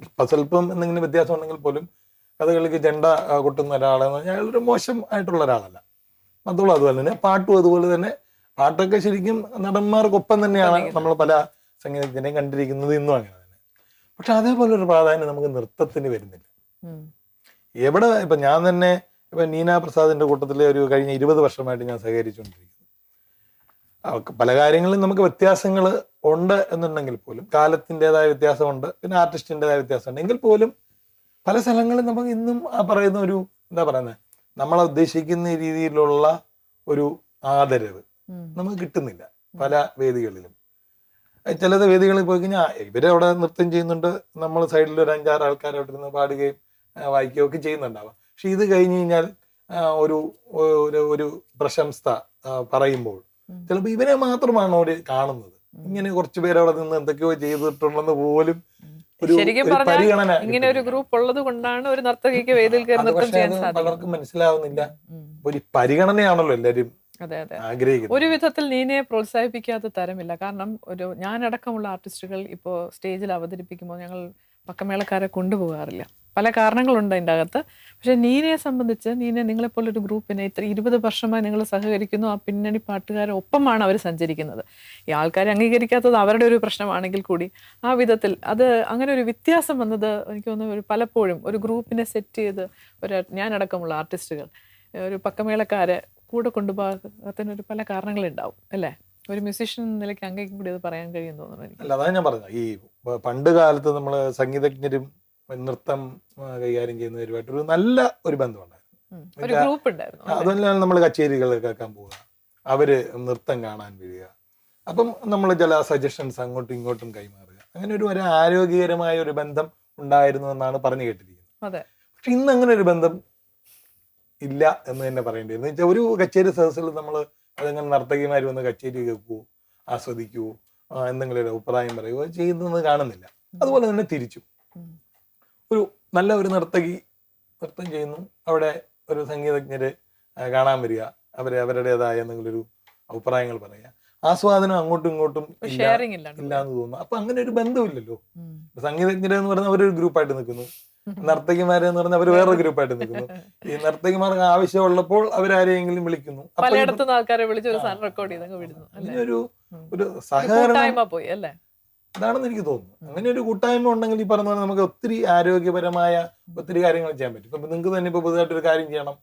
S3: ഇപ്പൊ സ്വല്പം എന്തെങ്കിലും വ്യത്യാസം ഉണ്ടെങ്കിൽ പോലും കഥകളിക്ക് ചെണ്ട കൊട്ടുന്ന ഒരാളെന്ന് പറഞ്ഞാൽ അയാളൊരു മോശം ആയിട്ടുള്ള ഒരാളല്ല. മദ്ദളം അതുപോലെ തന്നെ, പാട്ടും അതുപോലെ തന്നെ. പാട്ടൊക്കെ ശരിക്കും നടന്മാർക്കൊപ്പം തന്നെയാണ് നമ്മൾ പല സംഗീതജ്ഞനെയും കണ്ടിരിക്കുന്നത്, ഇന്നും അങ്ങനെ തന്നെ. പക്ഷെ അതേപോലെ ഒരു പ്രാധാന്യം നമുക്ക് നൃത്തത്തിന് വരുന്നില്ല. എവിടെ ഇപ്പൊ ഞാൻ തന്നെ ഇപ്പൊ നീന പ്രസാദിന്റെ കൂട്ടത്തിലെ ഒരു കഴിഞ്ഞ 20 വർഷമായിട്ട് ഞാൻ സഹകരിച്ചുകൊണ്ടിരിക്കുന്നു. പല കാര്യങ്ങളിലും നമുക്ക് വ്യത്യാസങ്ങൾ ഉണ്ട് എന്നുണ്ടെങ്കിൽ പോലും, കാലത്തിൻ്റെതായ വ്യത്യാസമുണ്ട്, പിന്നെ ആർട്ടിസ്റ്റിൻ്റെതായ വ്യത്യാസമുണ്ട് എങ്കിൽ പോലും പല സ്ഥലങ്ങളിൽ നമുക്ക് ഇന്നും ആ പറയുന്ന ഒരു എന്താ പറയുന്നത്, നമ്മളെ ഉദ്ദേശിക്കുന്ന രീതിയിലുള്ള ഒരു ആദരവ് നമുക്ക് കിട്ടുന്നില്ല പല വേദികളിലും. ചിലത് വേദികളിൽ പോയി കഴിഞ്ഞാൽ ഇവരവിടെ നൃത്തം ചെയ്യുന്നുണ്ട്, നമ്മൾ സൈഡിൽ ഒരു 5-6 ആൾക്കാർ അവിടെ നിന്ന് പാടുകയും വായിക്കുകയും ഒക്കെ ചെയ്യുന്നുണ്ടാവാം. പക്ഷെ ഇത് കഴിഞ്ഞ് കഴിഞ്ഞാൽ ഒരു ഒരു പ്രശംസ പറയുമ്പോൾ ചിലപ്പോൾ ഇവരെ മാത്രമാണ് അവർ കാണുന്നത്. ഇങ്ങനെ കുറച്ചു പേര് അവിടെ നിന്ന് എന്തൊക്കെയോ ചെയ്തിട്ടുണ്ടെന്ന് പോലും ഒരു പരിഗണന,
S1: ഇങ്ങനെ ഒരു ഗ്രൂപ്പ് ഉള്ളത് കൊണ്ടാണ് ഒരു നർത്തകിക്ക് വേദിയിൽ
S3: പലർക്കും മനസ്സിലാവുന്നില്ല. ഒരു പരിഗണനയാണല്ലോ എല്ലാവരും ആഗ്രഹിക്കുന്നത്.
S1: ഒരു വിധത്തിൽ നീനയെ പ്രോത്സാഹിപ്പിക്കാത്ത തരമില്ല. കാരണം ഞാനടക്കമുള്ള ആർട്ടിസ്റ്റുകൾ ഇപ്പോൾ സ്റ്റേജിൽ അവതരിപ്പിക്കുമ്പോൾ ഞങ്ങൾ പക്കമേളക്കാരെ കൊണ്ടുപോകാറില്ല. പല കാരണങ്ങളുണ്ട് അതിൻ്റെ അകത്ത്. പക്ഷെ നീനയെ സംബന്ധിച്ച്, നിങ്ങളെപ്പോലൊരു ഗ്രൂപ്പിനെ 20 വർഷമായി നിങ്ങൾ സഹകരിക്കുന്നു. ആ പിന്നണി പാട്ടുകാരെ ഒപ്പമാണ് അവർ സഞ്ചരിക്കുന്നത്. ഈ ആൾക്കാരെ അംഗീകരിക്കാത്തത് അവരുടെ ഒരു പ്രശ്നമാണെങ്കിൽ കൂടി ആ വിധത്തിൽ അത് അങ്ങനെ ഒരു വ്യത്യാസം വന്നത് എനിക്ക് തോന്നുന്നു പലപ്പോഴും ഒരു ഗ്രൂപ്പിനെ സെറ്റ് ചെയ്ത് ഞാനടക്കമുള്ള ആർട്ടിസ്റ്റുകൾ ഒരു പക്കമേളക്കാരെ കൂടെ കൊണ്ടുപോകാത്തതിനൊരു പല കാരണങ്ങളുണ്ടാവും അല്ലേ? ഒരു മ്യൂസീഷ്യൻ എന്ന നിലയ്ക്ക് അങ്ങേക്കും കൂടി അത് പറയാൻ കഴിയുമെന്ന് തോന്നുന്നു എനിക്ക്.
S3: അല്ല, അതാണ് ഞാൻ പറഞ്ഞത്. ഈ പണ്ട് കാലത്ത് നമ്മൾ സംഗീതജ്ഞരും നൃത്തം കൈകാര്യം ചെയ്യുന്നവരുമായിട്ട് ഒരു നല്ല ഒരു ബന്ധമുണ്ടായിരുന്നു.
S1: ഒരു ഗ്രൂപ്പ് ഉണ്ടായിരുന്നു.
S3: അതുതന്നെയാണ് നമ്മൾ കച്ചേരികൾ കേൾക്കാൻ പോവുക, അവര് നൃത്തം കാണാൻ വരിക, അപ്പം നമ്മൾ ചില സജഷൻസ് അങ്ങോട്ടും ഇങ്ങോട്ടും കൈമാറുക, അങ്ങനെ ഒരു ആരോഗ്യകരമായ ഒരു ബന്ധം ഉണ്ടായിരുന്നു എന്നാണ് പറഞ്ഞു കേട്ടിരിക്കുന്നത്. പക്ഷെ ഇന്ന് അങ്ങനെ ഒരു ബന്ധം ഇല്ല എന്ന് തന്നെ പറയേണ്ടി വരും. എന്ന് വെച്ചാൽ ഒരു കച്ചേരി സദസ്സിൽ നമ്മൾ അതങ്ങനെ നർത്തകിമാർ വന്ന് കച്ചേരി കേൾക്കുവോ, ആസ്വദിക്കുവോ, എന്തെങ്കിലും ഒരു അഭിപ്രായം പറയുകയോ ചെയ്യുന്നത് കാണുന്നില്ല. അതുപോലെ തന്നെ തിരിച്ചു ഒരു നല്ല ഒരു നർത്തകി നൃത്തം ചെയ്യുന്നു, അവിടെ ഒരു സംഗീതജ്ഞര് കാണാൻ വരിക, അവരുടേതായ എന്തെങ്കിലും ഒരു അഭിപ്രായങ്ങൾ പറയുക, ആസ്വാദനം അങ്ങോട്ടും ഇങ്ങോട്ടും ഇല്ലാന്ന് തോന്നുന്നു. അപ്പൊ അങ്ങനെ ഒരു ബന്ധമില്ലല്ലോ. സംഗീതജ്ഞരെന്ന് പറഞ്ഞാൽ അവരൊരു ഗ്രൂപ്പായിട്ട് നിൽക്കുന്നു, നർത്തകിമാരെന്ന് പറഞ്ഞാൽ അവർ വേറൊരു ഗ്രൂപ്പായിട്ട് നിൽക്കുന്നു. ഈ നർത്തകിമാർക്ക് ആവശ്യമുള്ളപ്പോൾ അവരാരെയെങ്കിലും വിളിക്കുന്നു, ഒരു സഹകരണം
S1: പോയി അല്ലേ,
S3: അതാണെന്ന് എനിക്ക് തോന്നുന്നു. അങ്ങനെ ഒരു കൂട്ടായ്മ ഉണ്ടെങ്കിൽ ഈ പറഞ്ഞ പോലെ നമുക്ക് ഒത്തിരി ആരോഗ്യപരമായ ഒത്തിരി കാര്യങ്ങൾ ചെയ്യാൻ പറ്റും. ഇപ്പൊ നിങ്ങൾക്ക് തന്നെ ഇപ്പൊ പുതുതായിട്ടൊരു കാര്യം ചെയ്യണം,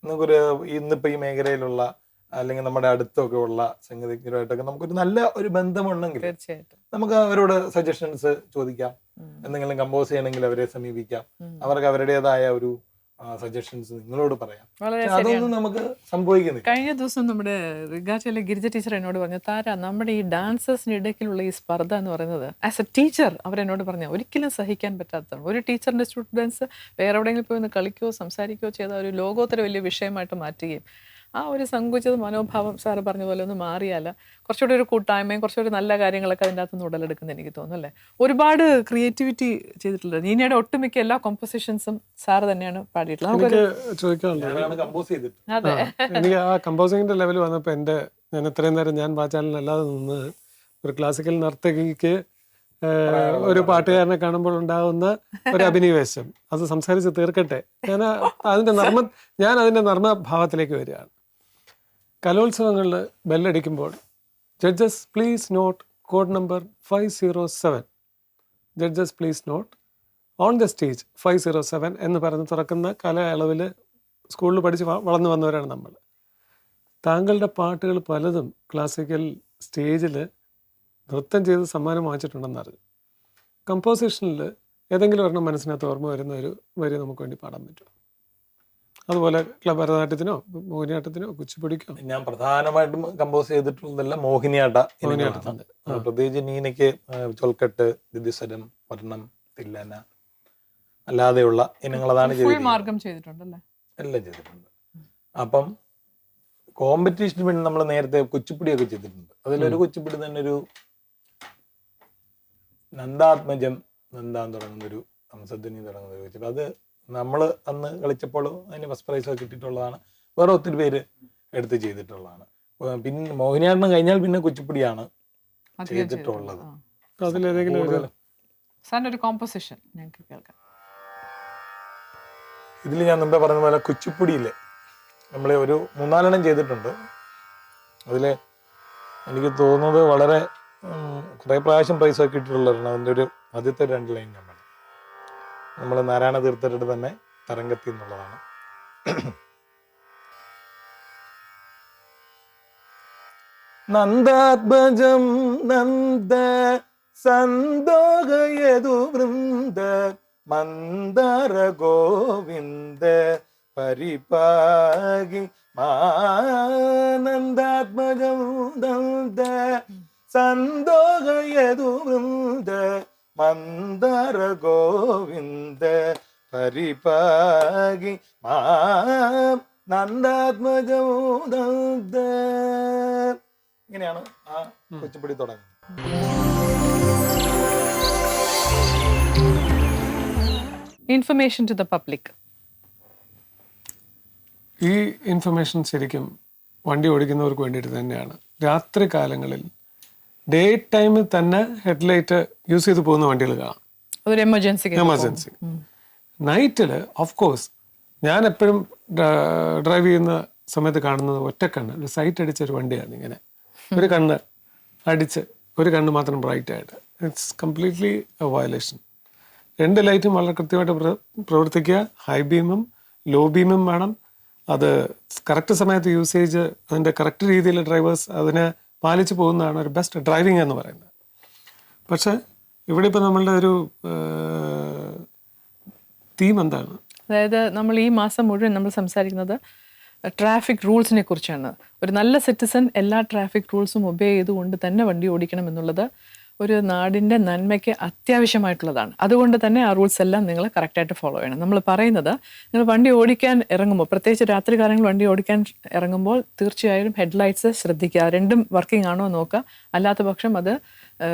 S3: നിങ്ങൾക്കൊരു ഇന്നിപ്പോ ഈ മേഖലയിലുള്ള അല്ലെങ്കിൽ നമ്മുടെ അടുത്തൊക്കെ ഉള്ള സംഗീതജ്ഞരുമായിട്ടൊക്കെ നമുക്കൊരു നല്ല ഒരു ബന്ധമുണ്ടെങ്കിൽ നമുക്ക് അവരോട് സജഷൻസ് ചോദിക്കാം, എന്തെങ്കിലും കമ്പോസ് ചെയ്യണമെങ്കിൽ അവരെ സമീപിക്കാം, അവർക്ക് അവരുടേതായ ഒരു സജഷൻസ് നിങ്ങളോട് പറയാം. അതൊന്നും നമുക്ക് സംഭവിക്കുന്നില്ല.
S1: കഴിഞ്ഞ ദിവസം നമ്മുടെ റിഗാച്ചയിലെ ഗിരിജ ടീച്ചർ എന്നോട് പറഞ്ഞു, താര നമ്മുടെ ഈ ഡാൻസേഴ്സിന് ഇടയ്ക്കുള്ള ഈ സ്പർദ്ധ എന്ന് പറയുന്നത് ആസ് എ ടീച്ചർ അവരെന്നോട് പറഞ്ഞു ഒരിക്കലും സഹിക്കാൻ പറ്റാത്തതാണ്. ഒരു ടീച്ചറിന്റെ സ്റ്റുഡൻസ് വേറെ എവിടെയെങ്കിലും പോയി ഒന്ന് കളിക്കുകയോ സംസാരിക്കുകയോ ചെയ്ത ഒരു ലോകോത്തര വലിയ വിഷയമായിട്ട് മാറ്റുകയും ആ ഒരു സങ്കുചിത മനോഭാവം സാറ് പറഞ്ഞ പോലെ ഒന്ന് മാറിയാൽ കുറച്ചുകൂടി ഒരു കൂട്ടായ്മയും കുറച്ചുകൂടി നല്ല കാര്യങ്ങളൊക്കെ അതിൻ്റെ അകത്തുനിന്ന് ഉടലെടുക്കുന്നത് എനിക്ക് തോന്നുന്നു അല്ലേ. ഒരുപാട് ക്രിയേറ്റിവിറ്റി ചെയ്തിട്ടുള്ളത് നീനയുടെ ഒട്ടുമിക്ക എല്ലാ കോമ്പോസിഷൻസും സാറ് തന്നെയാണ് പാടിയിട്ടുള്ളത്.
S2: എനിക്ക് ചോദിക്കാനുള്ളത്, എനിക്ക് ആ കമ്പോസിങ്ങിന്റെ ലെവൽ വന്നപ്പോൾ ഞാൻ ഇത്രയും നേരം ഞാൻ വാചാലിനല്ലാതെ നിന്ന് ഒരു ക്ലാസിക്കൽ നർത്തകിക്ക് ഒരു പാട്ടുകാരനെ കാണുമ്പോൾ ഉണ്ടാകുന്ന ഒരു അഭിനിവേശം അത് സംസാരിച്ച് തീർക്കട്ടെ. ഞാൻ അതിന്റെ നർമ്മഭാവത്തിലേക്ക് വരികയാണ്. കലോത്സവങ്ങളിൽ ബെല്ലടിക്കുമ്പോൾ judges please note code number 507, judges please note on the stage 507 എന്ന് പറഞ്ഞ് തുറക്കുന്ന കാലയളവിൽ സ്കൂളിൽ പഠിച്ച് വളർന്നു വന്നവരാണ് നമ്മൾ. താങ്കളുടെ പാട്ടുകൾ പലതും ക്ലാസിക്കൽ സ്റ്റേജിൽ നൃത്തം ചെയ്ത് സമ്മാനം വാങ്ങിച്ചിട്ടുണ്ടെന്നറിഞ്ഞു. കമ്പോസിഷനിൽ ഏതെങ്കിലും ഒരെണ്ണം മനസ്സിനകത്ത് ഓർമ്മ വരുന്ന ഒരു വരി നമുക്ക് വേണ്ടി പാടാൻ പറ്റുമോ? അതുപോലെ ഭരതനാട്യത്തിനോ മോഹിനിയാട്ടത്തിനോ കുച്ചിപ്പുടിക്കോ?
S3: ഞാൻ പ്രധാനമായിട്ടും കമ്പോസ് ചെയ്തിട്ടുള്ളതെല്ലാം മോഹിനിയാട്ട. പ്രത്യേകിച്ച് നീനയ്ക്ക് ചൊൽക്കെട്ട്, ദിദിസ്വരം, വർണ്ണം, തില്ലന, അല്ലാതെയുള്ള ഇനങ്ങൾ അതാണ് ചെയ്തിട്ടുണ്ട്, എല്ലാം ചെയ്തിട്ടുണ്ട്. അപ്പം കോമ്പറ്റീഷന് വേണ്ടി നമ്മൾ നേരത്തെ കുച്ചിപ്പുടിയൊക്കെ ചെയ്തിട്ടുണ്ട്. അതിലൊരു കുച്ചിപ്പുടി തന്നെ ഒരു നന്ദാത്മജം നന്ദാന്ന് തുടങ്ങുന്നൊരു ഹംസധ്വനി തുടങ്ങുന്ന ഒരു കുച്ചിപ്പുടി. അത് നമ്മൾ അന്ന് കളിച്ചപ്പോൾ അതിന് ഫസ്റ്റ് പ്രൈസ് ഒക്കെ കിട്ടിയിട്ടുള്ളതാണ്. വേറെ ഒത്തിരി പേര് എടുത്ത് ചെയ്തിട്ടുള്ളതാണ്. പിന്നെ മോഹിനിയാട്ടം കഴിഞ്ഞാൽ പിന്നെ കുച്ചിപ്പുടിയാണ് ചെയ്തിട്ടുള്ളത്. ഇതിൽ ഞാൻ മുമ്പേ പറഞ്ഞ പോലെ കുച്ചിപ്പുടിയില് നമ്മൾ ഒരു 3-4 ചെയ്തിട്ടുണ്ട്. അതിൽ എനിക്ക് തോന്നുന്നത് വളരെ കുറേ പ്രാവശ്യം പ്രൈസ് ഒക്കെ കിട്ടിയിട്ടുള്ളതാണ്. അതിൻ്റെ ഒരു ആദ്യത്തെ 2 ലൈൻ ഞാൻ പറഞ്ഞു, നമ്മൾ നാരായണ തീർത്ഥരുടെ തന്നെ തരംഗത്തി എന്നുള്ളതാണ്. നന്ദാത്മജം നന്ദ സന്തോകയതു വൃന്ദ മന്ദര ഗോവിന്ദ പരിപാകി മാനന്ദാത്മജം നന്ദ സന്തോകയതു വൃന്ദ മന്ദര ഗോവിന്ദ പരിപാകി മാം നന്ദാത്മജം നന്ദ. ഇങ്ങനെയാണ് ആ കുച്ചിപ്പുടി തുടങ്ങുന്നത്.
S1: Information to the public.
S2: ഈ ഇൻഫർമേഷൻ ശരിക്കും വണ്ടി ഓടിക്കുന്നവർക്ക് വേണ്ടിയിട്ട് തന്നെയാണ്. രാത്രി കാലങ്ങളിൽ ഡേ ടൈമിൽ തന്നെ ഹെഡ്ലൈറ്റ് യൂസ് ചെയ്ത് പോകുന്ന വണ്ടികൾ കാണാം, എമർജൻസി. നൈറ്റിൽ ഓഫ് കോഴ്സ് ഞാൻ എപ്പോഴും ഡ്രൈവ് ചെയ്യുന്ന സമയത്ത് കാണുന്നത് ഒറ്റക്കണ്ണ്, ഒരു സൈറ്റ് അടിച്ച ഒരു വണ്ടിയാണ്. ഇങ്ങനെ ഒരു കണ്ണ് അടിച്ച് ഒരു കണ്ണ് മാത്രം ബ്രൈറ്റ് ആയിട്ട്. It's completely A violation. 2 ലൈറ്റും വളരെ കൃത്യമായിട്ട് പ്രവർത്തിക്കുക. ഹൈ ബീമും ലോ ബീമും വേണം. അത് കറക്റ്റ് സമയത്ത് യൂസേജ്, അതിൻ്റെ കറക്റ്റ് രീതിയിൽ ഡ്രൈവേഴ്സ് അതിനെ പാലിച്ചു പോകുന്നതാണ് ഒരു ബെസ്റ്റ് ഡ്രൈവിംഗ് എന്ന് പറയുന്നത്. പക്ഷേ ഇവിടെ ഇപ്പോൾ നമ്മളുടെ ഒരു തീം എന്താണ്?
S1: അതായത് നമ്മൾ ഈ മാസം മുഴുവൻ നമ്മൾ സംസാരിക്കുന്നത് ട്രാഫിക് റൂൾസിനെ കുറിച്ചാണ്. ഒരു നല്ല സിറ്റിസൺ എല്ലാ ട്രാഫിക് റൂൾസും ഒബേ ചെയ്തുകൊണ്ട് തന്നെ വണ്ടി ഓടിക്കണം എന്നുള്ളത് ഒരു നാടിൻ്റെ നന്മയ്ക്ക് അത്യാവശ്യമായിട്ടുള്ളതാണ്. അതുകൊണ്ട് തന്നെ ആ റൂൾസ് എല്ലാം നിങ്ങൾ കറക്റ്റായിട്ട് ഫോളോ ചെയ്യണം. നമ്മൾ പറയുന്നത്, നിങ്ങൾ വണ്ടി ഓടിക്കാൻ ഇറങ്ങുമ്പോൾ, പ്രത്യേകിച്ച് രാത്രി കാലങ്ങളിൽ വണ്ടി ഓടിക്കാൻ ഇറങ്ങുമ്പോൾ തീർച്ചയായും ഹെഡ്ലൈറ്റ്സ് ശ്രദ്ധിക്കുക. രണ്ടും വർക്കിംഗ് ആണോ നോക്കുക. അല്ലാത്ത പക്ഷം അത്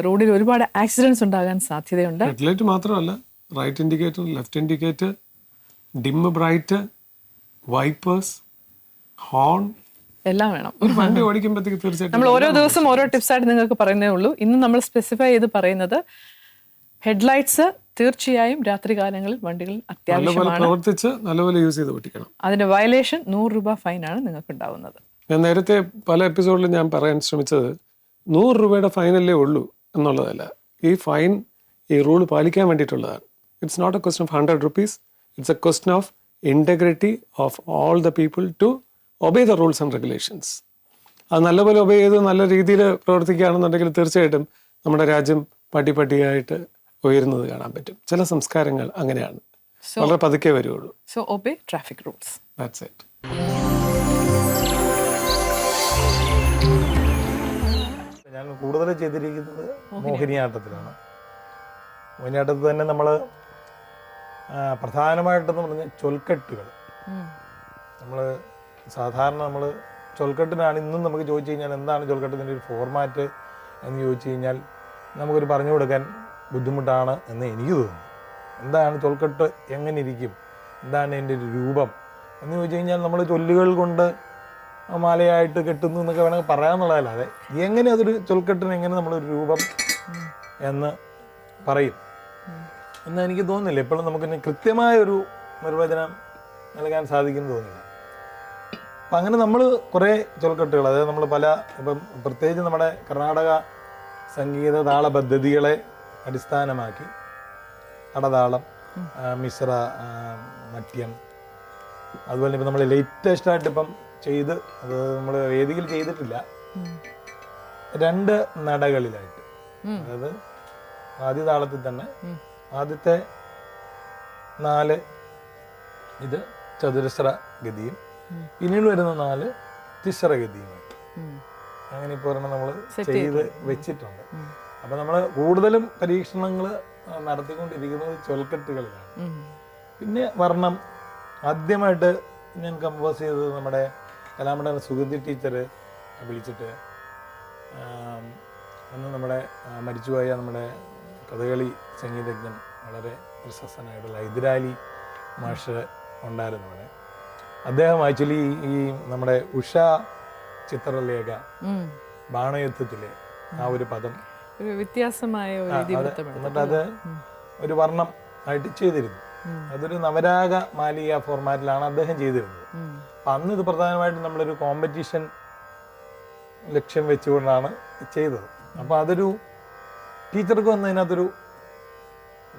S1: റോഡിൽ ഒരുപാട് ആക്സിഡൻറ്റ്സ് ഉണ്ടാകാൻ സാധ്യതയുണ്ട്.
S2: ഹെഡ്ലൈറ്റ് മാത്രമല്ല, right indicator, left indicator, dim bright, wipers, horn
S1: എല്ലാം വേണം.
S2: ഒരു വണ്ടി ഓടിക്കുമ്പോഴത്തേക്ക് തീർച്ചയായിട്ടും
S1: നമ്മൾ ഓരോ ദിവസം ഓരോ ടിപ്സായിട്ട് നിങ്ങൾക്ക് പറയുന്നേ ഉള്ളൂ. ഇന്ന് നമ്മൾ സ്പെസിഫൈ ചെയ്ത് പറയുന്നത് ഹെഡ്ലൈറ്റ്സ് തീർച്ചയായും രാത്രി കാലങ്ങളിൽ വണ്ടികൾ അത്യാവശ്യമാണ്.
S2: പ്രവർത്തിച്ച് നല്ലപോലെ യൂസ് ചെയ്ത് ഓടിക്കണം.
S1: അതിന്റെ വയലേഷൻ 100 രൂപ ഫൈനാണ് നിങ്ങൾക്ക് ഉണ്ടാവുന്നത്.
S2: ഞാൻ നേരത്തെ പല എപ്പിസോഡിലും ഞാൻ പറയാൻ ശ്രമിച്ചത് 100 രൂപയുടെ ഫൈനല്ലേ ഉള്ളൂ എന്നുള്ളതല്ല. ഈ ഫൈൻ ഈ റൂൾ പാലിക്കാൻ വേണ്ടിയിട്ടുള്ളതാണ്. It's not a question of 100 rupees. It's a question of integrity of all the people to obey the rules and regulations. അത് നല്ലപോലെ ഒബേ ചെയ്ത് നല്ല രീതിയിൽ പ്രവർത്തിക്കുകയാണെന്നുണ്ടെങ്കിൽ തീർച്ചയായിട്ടും നമ്മുടെ രാജ്യം പടിപടിയായിട്ട് ഉയരുന്നത് കാണാൻ പറ്റും. ചില സംസ്കാരങ്ങൾ അങ്ങനെയാണ്, വളരെ പതുക്കെ വരുള്ളൂ.
S1: So obey traffic rules.
S2: That's it.
S3: ഞാൻ കൂടുതൽ ചെയ്തിരിക്കുന്നത് മോഹിനിയാട്ടത്തിലാണ്. മോഹിനിയാട്ടത്തിൽ തന്നെ നമ്മൾ പ്രധാനമായിട്ടെന്ന് പറഞ്ഞാൽ ചൊൽക്കെട്ടുകൾ. നമ്മൾ സാധാരണ നമ്മൾ ചൊൽക്കെട്ടിനാണ് ഇന്നും നമുക്ക് ചോദിച്ചു കഴിഞ്ഞാൽ എന്താണ് ചൊൽക്കെട്ടിൻ്റെ ഒരു ഫോർമാറ്റ് എന്ന് ചോദിച്ചു കഴിഞ്ഞാൽ നമുക്കൊരു പറഞ്ഞു കൊടുക്കാൻ ബുദ്ധിമുട്ടാണ് എന്ന് എനിക്ക് തോന്നുന്നു. എന്താണ് ചൊൽക്കെട്ട്, എങ്ങനെ ഇരിക്കും, എന്താണ് എൻ്റെ ഒരു രൂപം എന്ന് ചോദിച്ചു കഴിഞ്ഞാൽ നമ്മൾ ചൊല്ലുകൾ കൊണ്ട് മാലയായിട്ട് കെട്ടുന്നു എന്നൊക്കെ വേണമെങ്കിൽ പറയാമെന്നുള്ളതല്ലാതെ എങ്ങനെ അതൊരു ചൊൽക്കെട്ടിന് എങ്ങനെ നമ്മളൊരു രൂപം എന്ന് പറയും എന്ന് എനിക്ക് തോന്നുന്നില്ല. ഇപ്പോഴും നമുക്കിന് കൃത്യമായൊരു നിർവചനം നൽകാൻ സാധിക്കുമെന്ന് തോന്നുന്നില്ല. അപ്പം അങ്ങനെ നമ്മൾ കുറേ ചൊൽക്കെട്ടുകൾ, അതായത് നമ്മൾ പല, ഇപ്പം പ്രത്യേകിച്ച് നമ്മുടെ കർണാടക സംഗീത താള പദ്ധതികളെ അടിസ്ഥാനമാക്കി അടതാളം, മിശ്ര, മറ്റ്യം, അതുപോലെ ഇപ്പം നമ്മൾ ലേറ്റസ്റ്റായിട്ട് ഇപ്പം ചെയ്ത്, അത് നമ്മൾ വേദിയിൽ ചെയ്തിട്ടില്ല, 2 നടകളിലായിട്ട്, അതായത് ആദ്യ താളത്തിൽ തന്നെ ആദ്യത്തെ 4 ഇത് ചതുരശ്ര ഗതിയും പിന്നീട് വരുന്ന 4 തിശ്ര ഗതിയുമായിട്ട് അങ്ങനെ ഇപ്പോൾ ഒരെണ്ണം നമ്മൾ ചെയ്ത് വെച്ചിട്ടുണ്ട്. അപ്പം നമ്മൾ കൂടുതലും പരീക്ഷണങ്ങൾ നടത്തിക്കൊണ്ടിരിക്കുന്നത് ചൊൽക്കെട്ടുകളിലാണ്. പിന്നെ വർണ്ണം ആദ്യമായിട്ട് ഞാൻ കമ്പോസ് ചെയ്തത് നമ്മുടെ കലാമണ്ഡലം സുഗന്ധി ടീച്ചർ വിളിച്ചിട്ട്, അന്ന് നമ്മുടെ മരിച്ചുപോയ നമ്മുടെ കഥകളി സംഗീതജ്ഞൻ വളരെ പ്രശസ്തനായിട്ടുള്ള ഹൈദരാലി മാഷ് ഉണ്ടായിരുന്നു അവിടെ. അദ്ദേഹം ആക്ച്വലി ഈ നമ്മുടെ ഉഷ ചിത്രലേഖ ബാണയുദ്ധത്തിലെ ആ ഒരു പദം
S1: വ്യത്യാസമായ
S3: എന്നിട്ട് അത് ഒരു വർണ്ണം ആയിട്ട് ചെയ്തിരുന്നു. അതൊരു നവരാഗ മാലിക ഫോർമാറ്റിലാണ് അദ്ദേഹം ചെയ്തിരുന്നത്. അപ്പം അന്ന് ഇത് പ്രധാനമായിട്ടും നമ്മളൊരു കോമ്പറ്റീഷൻ ലക്ഷ്യം വെച്ചുകൊണ്ടാണ് ചെയ്തത്. അപ്പോൾ അതൊരു ടീച്ചർക്ക് വന്നതിനകത്തൊരു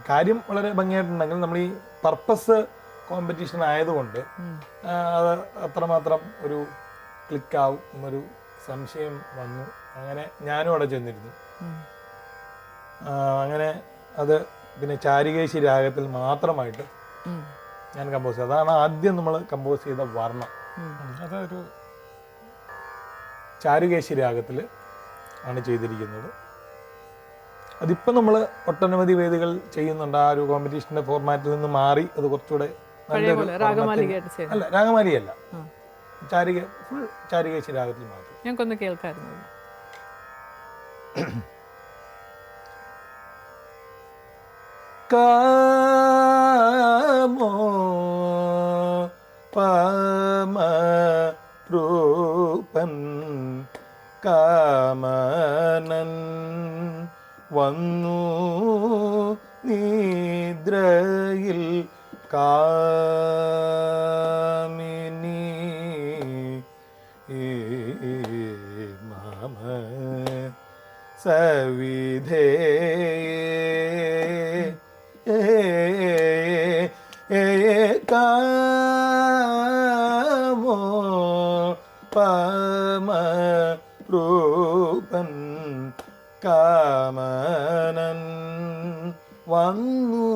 S3: കാര്യം വളരെ ഭംഗിയായിട്ടുണ്ടെങ്കിൽ നമ്മൾ ഈ പർപ്പസ് കോമ്പറ്റീഷൻ ആയതുകൊണ്ട് അത് അത്രമാത്രം ഒരു ക്ലിക്കാവും എന്നൊരു സംശയം വന്നു. അങ്ങനെ ഞാനും അവിടെ ചെന്നിരുന്നു. അങ്ങനെ അത് പിന്നെ ചാരികേശി രാഗത്തിൽ മാത്രമായിട്ട് ഞാൻ കമ്പോസ് ചെയ്തു. അതാണ് ആദ്യം നമ്മൾ കമ്പോസ് ചെയ്ത വർണ്ണം. അതൊരു ചാരുകേശി രാഗത്തിൽ ആണ് ചെയ്തിരിക്കുന്നത്. അതിപ്പോൾ നമ്മൾ ഒട്ടനവധി വേദികൾ ചെയ്യുന്നുണ്ട്. ആ ഒരു കോമ്പറ്റീഷൻ്റെ ഫോർമാറ്റിൽ നിന്ന് മാറി അത് കുറച്ചുകൂടെ അല്ല, രാഗമാലികയല്ല, ഫുൾ ചാരികേശി രാഗത്തിൽ മാത്രം.
S1: ഞങ്ങൾക്കൊന്ന് കേൾക്കായിരുന്നു.
S3: കാമോ പമ രൂപൻ കാമനൻ വന്നു നിദ്രയിൽ കാമിനി മമ സവിധേ കാമോ പമരൂപൻ കാമനൻ വന്നു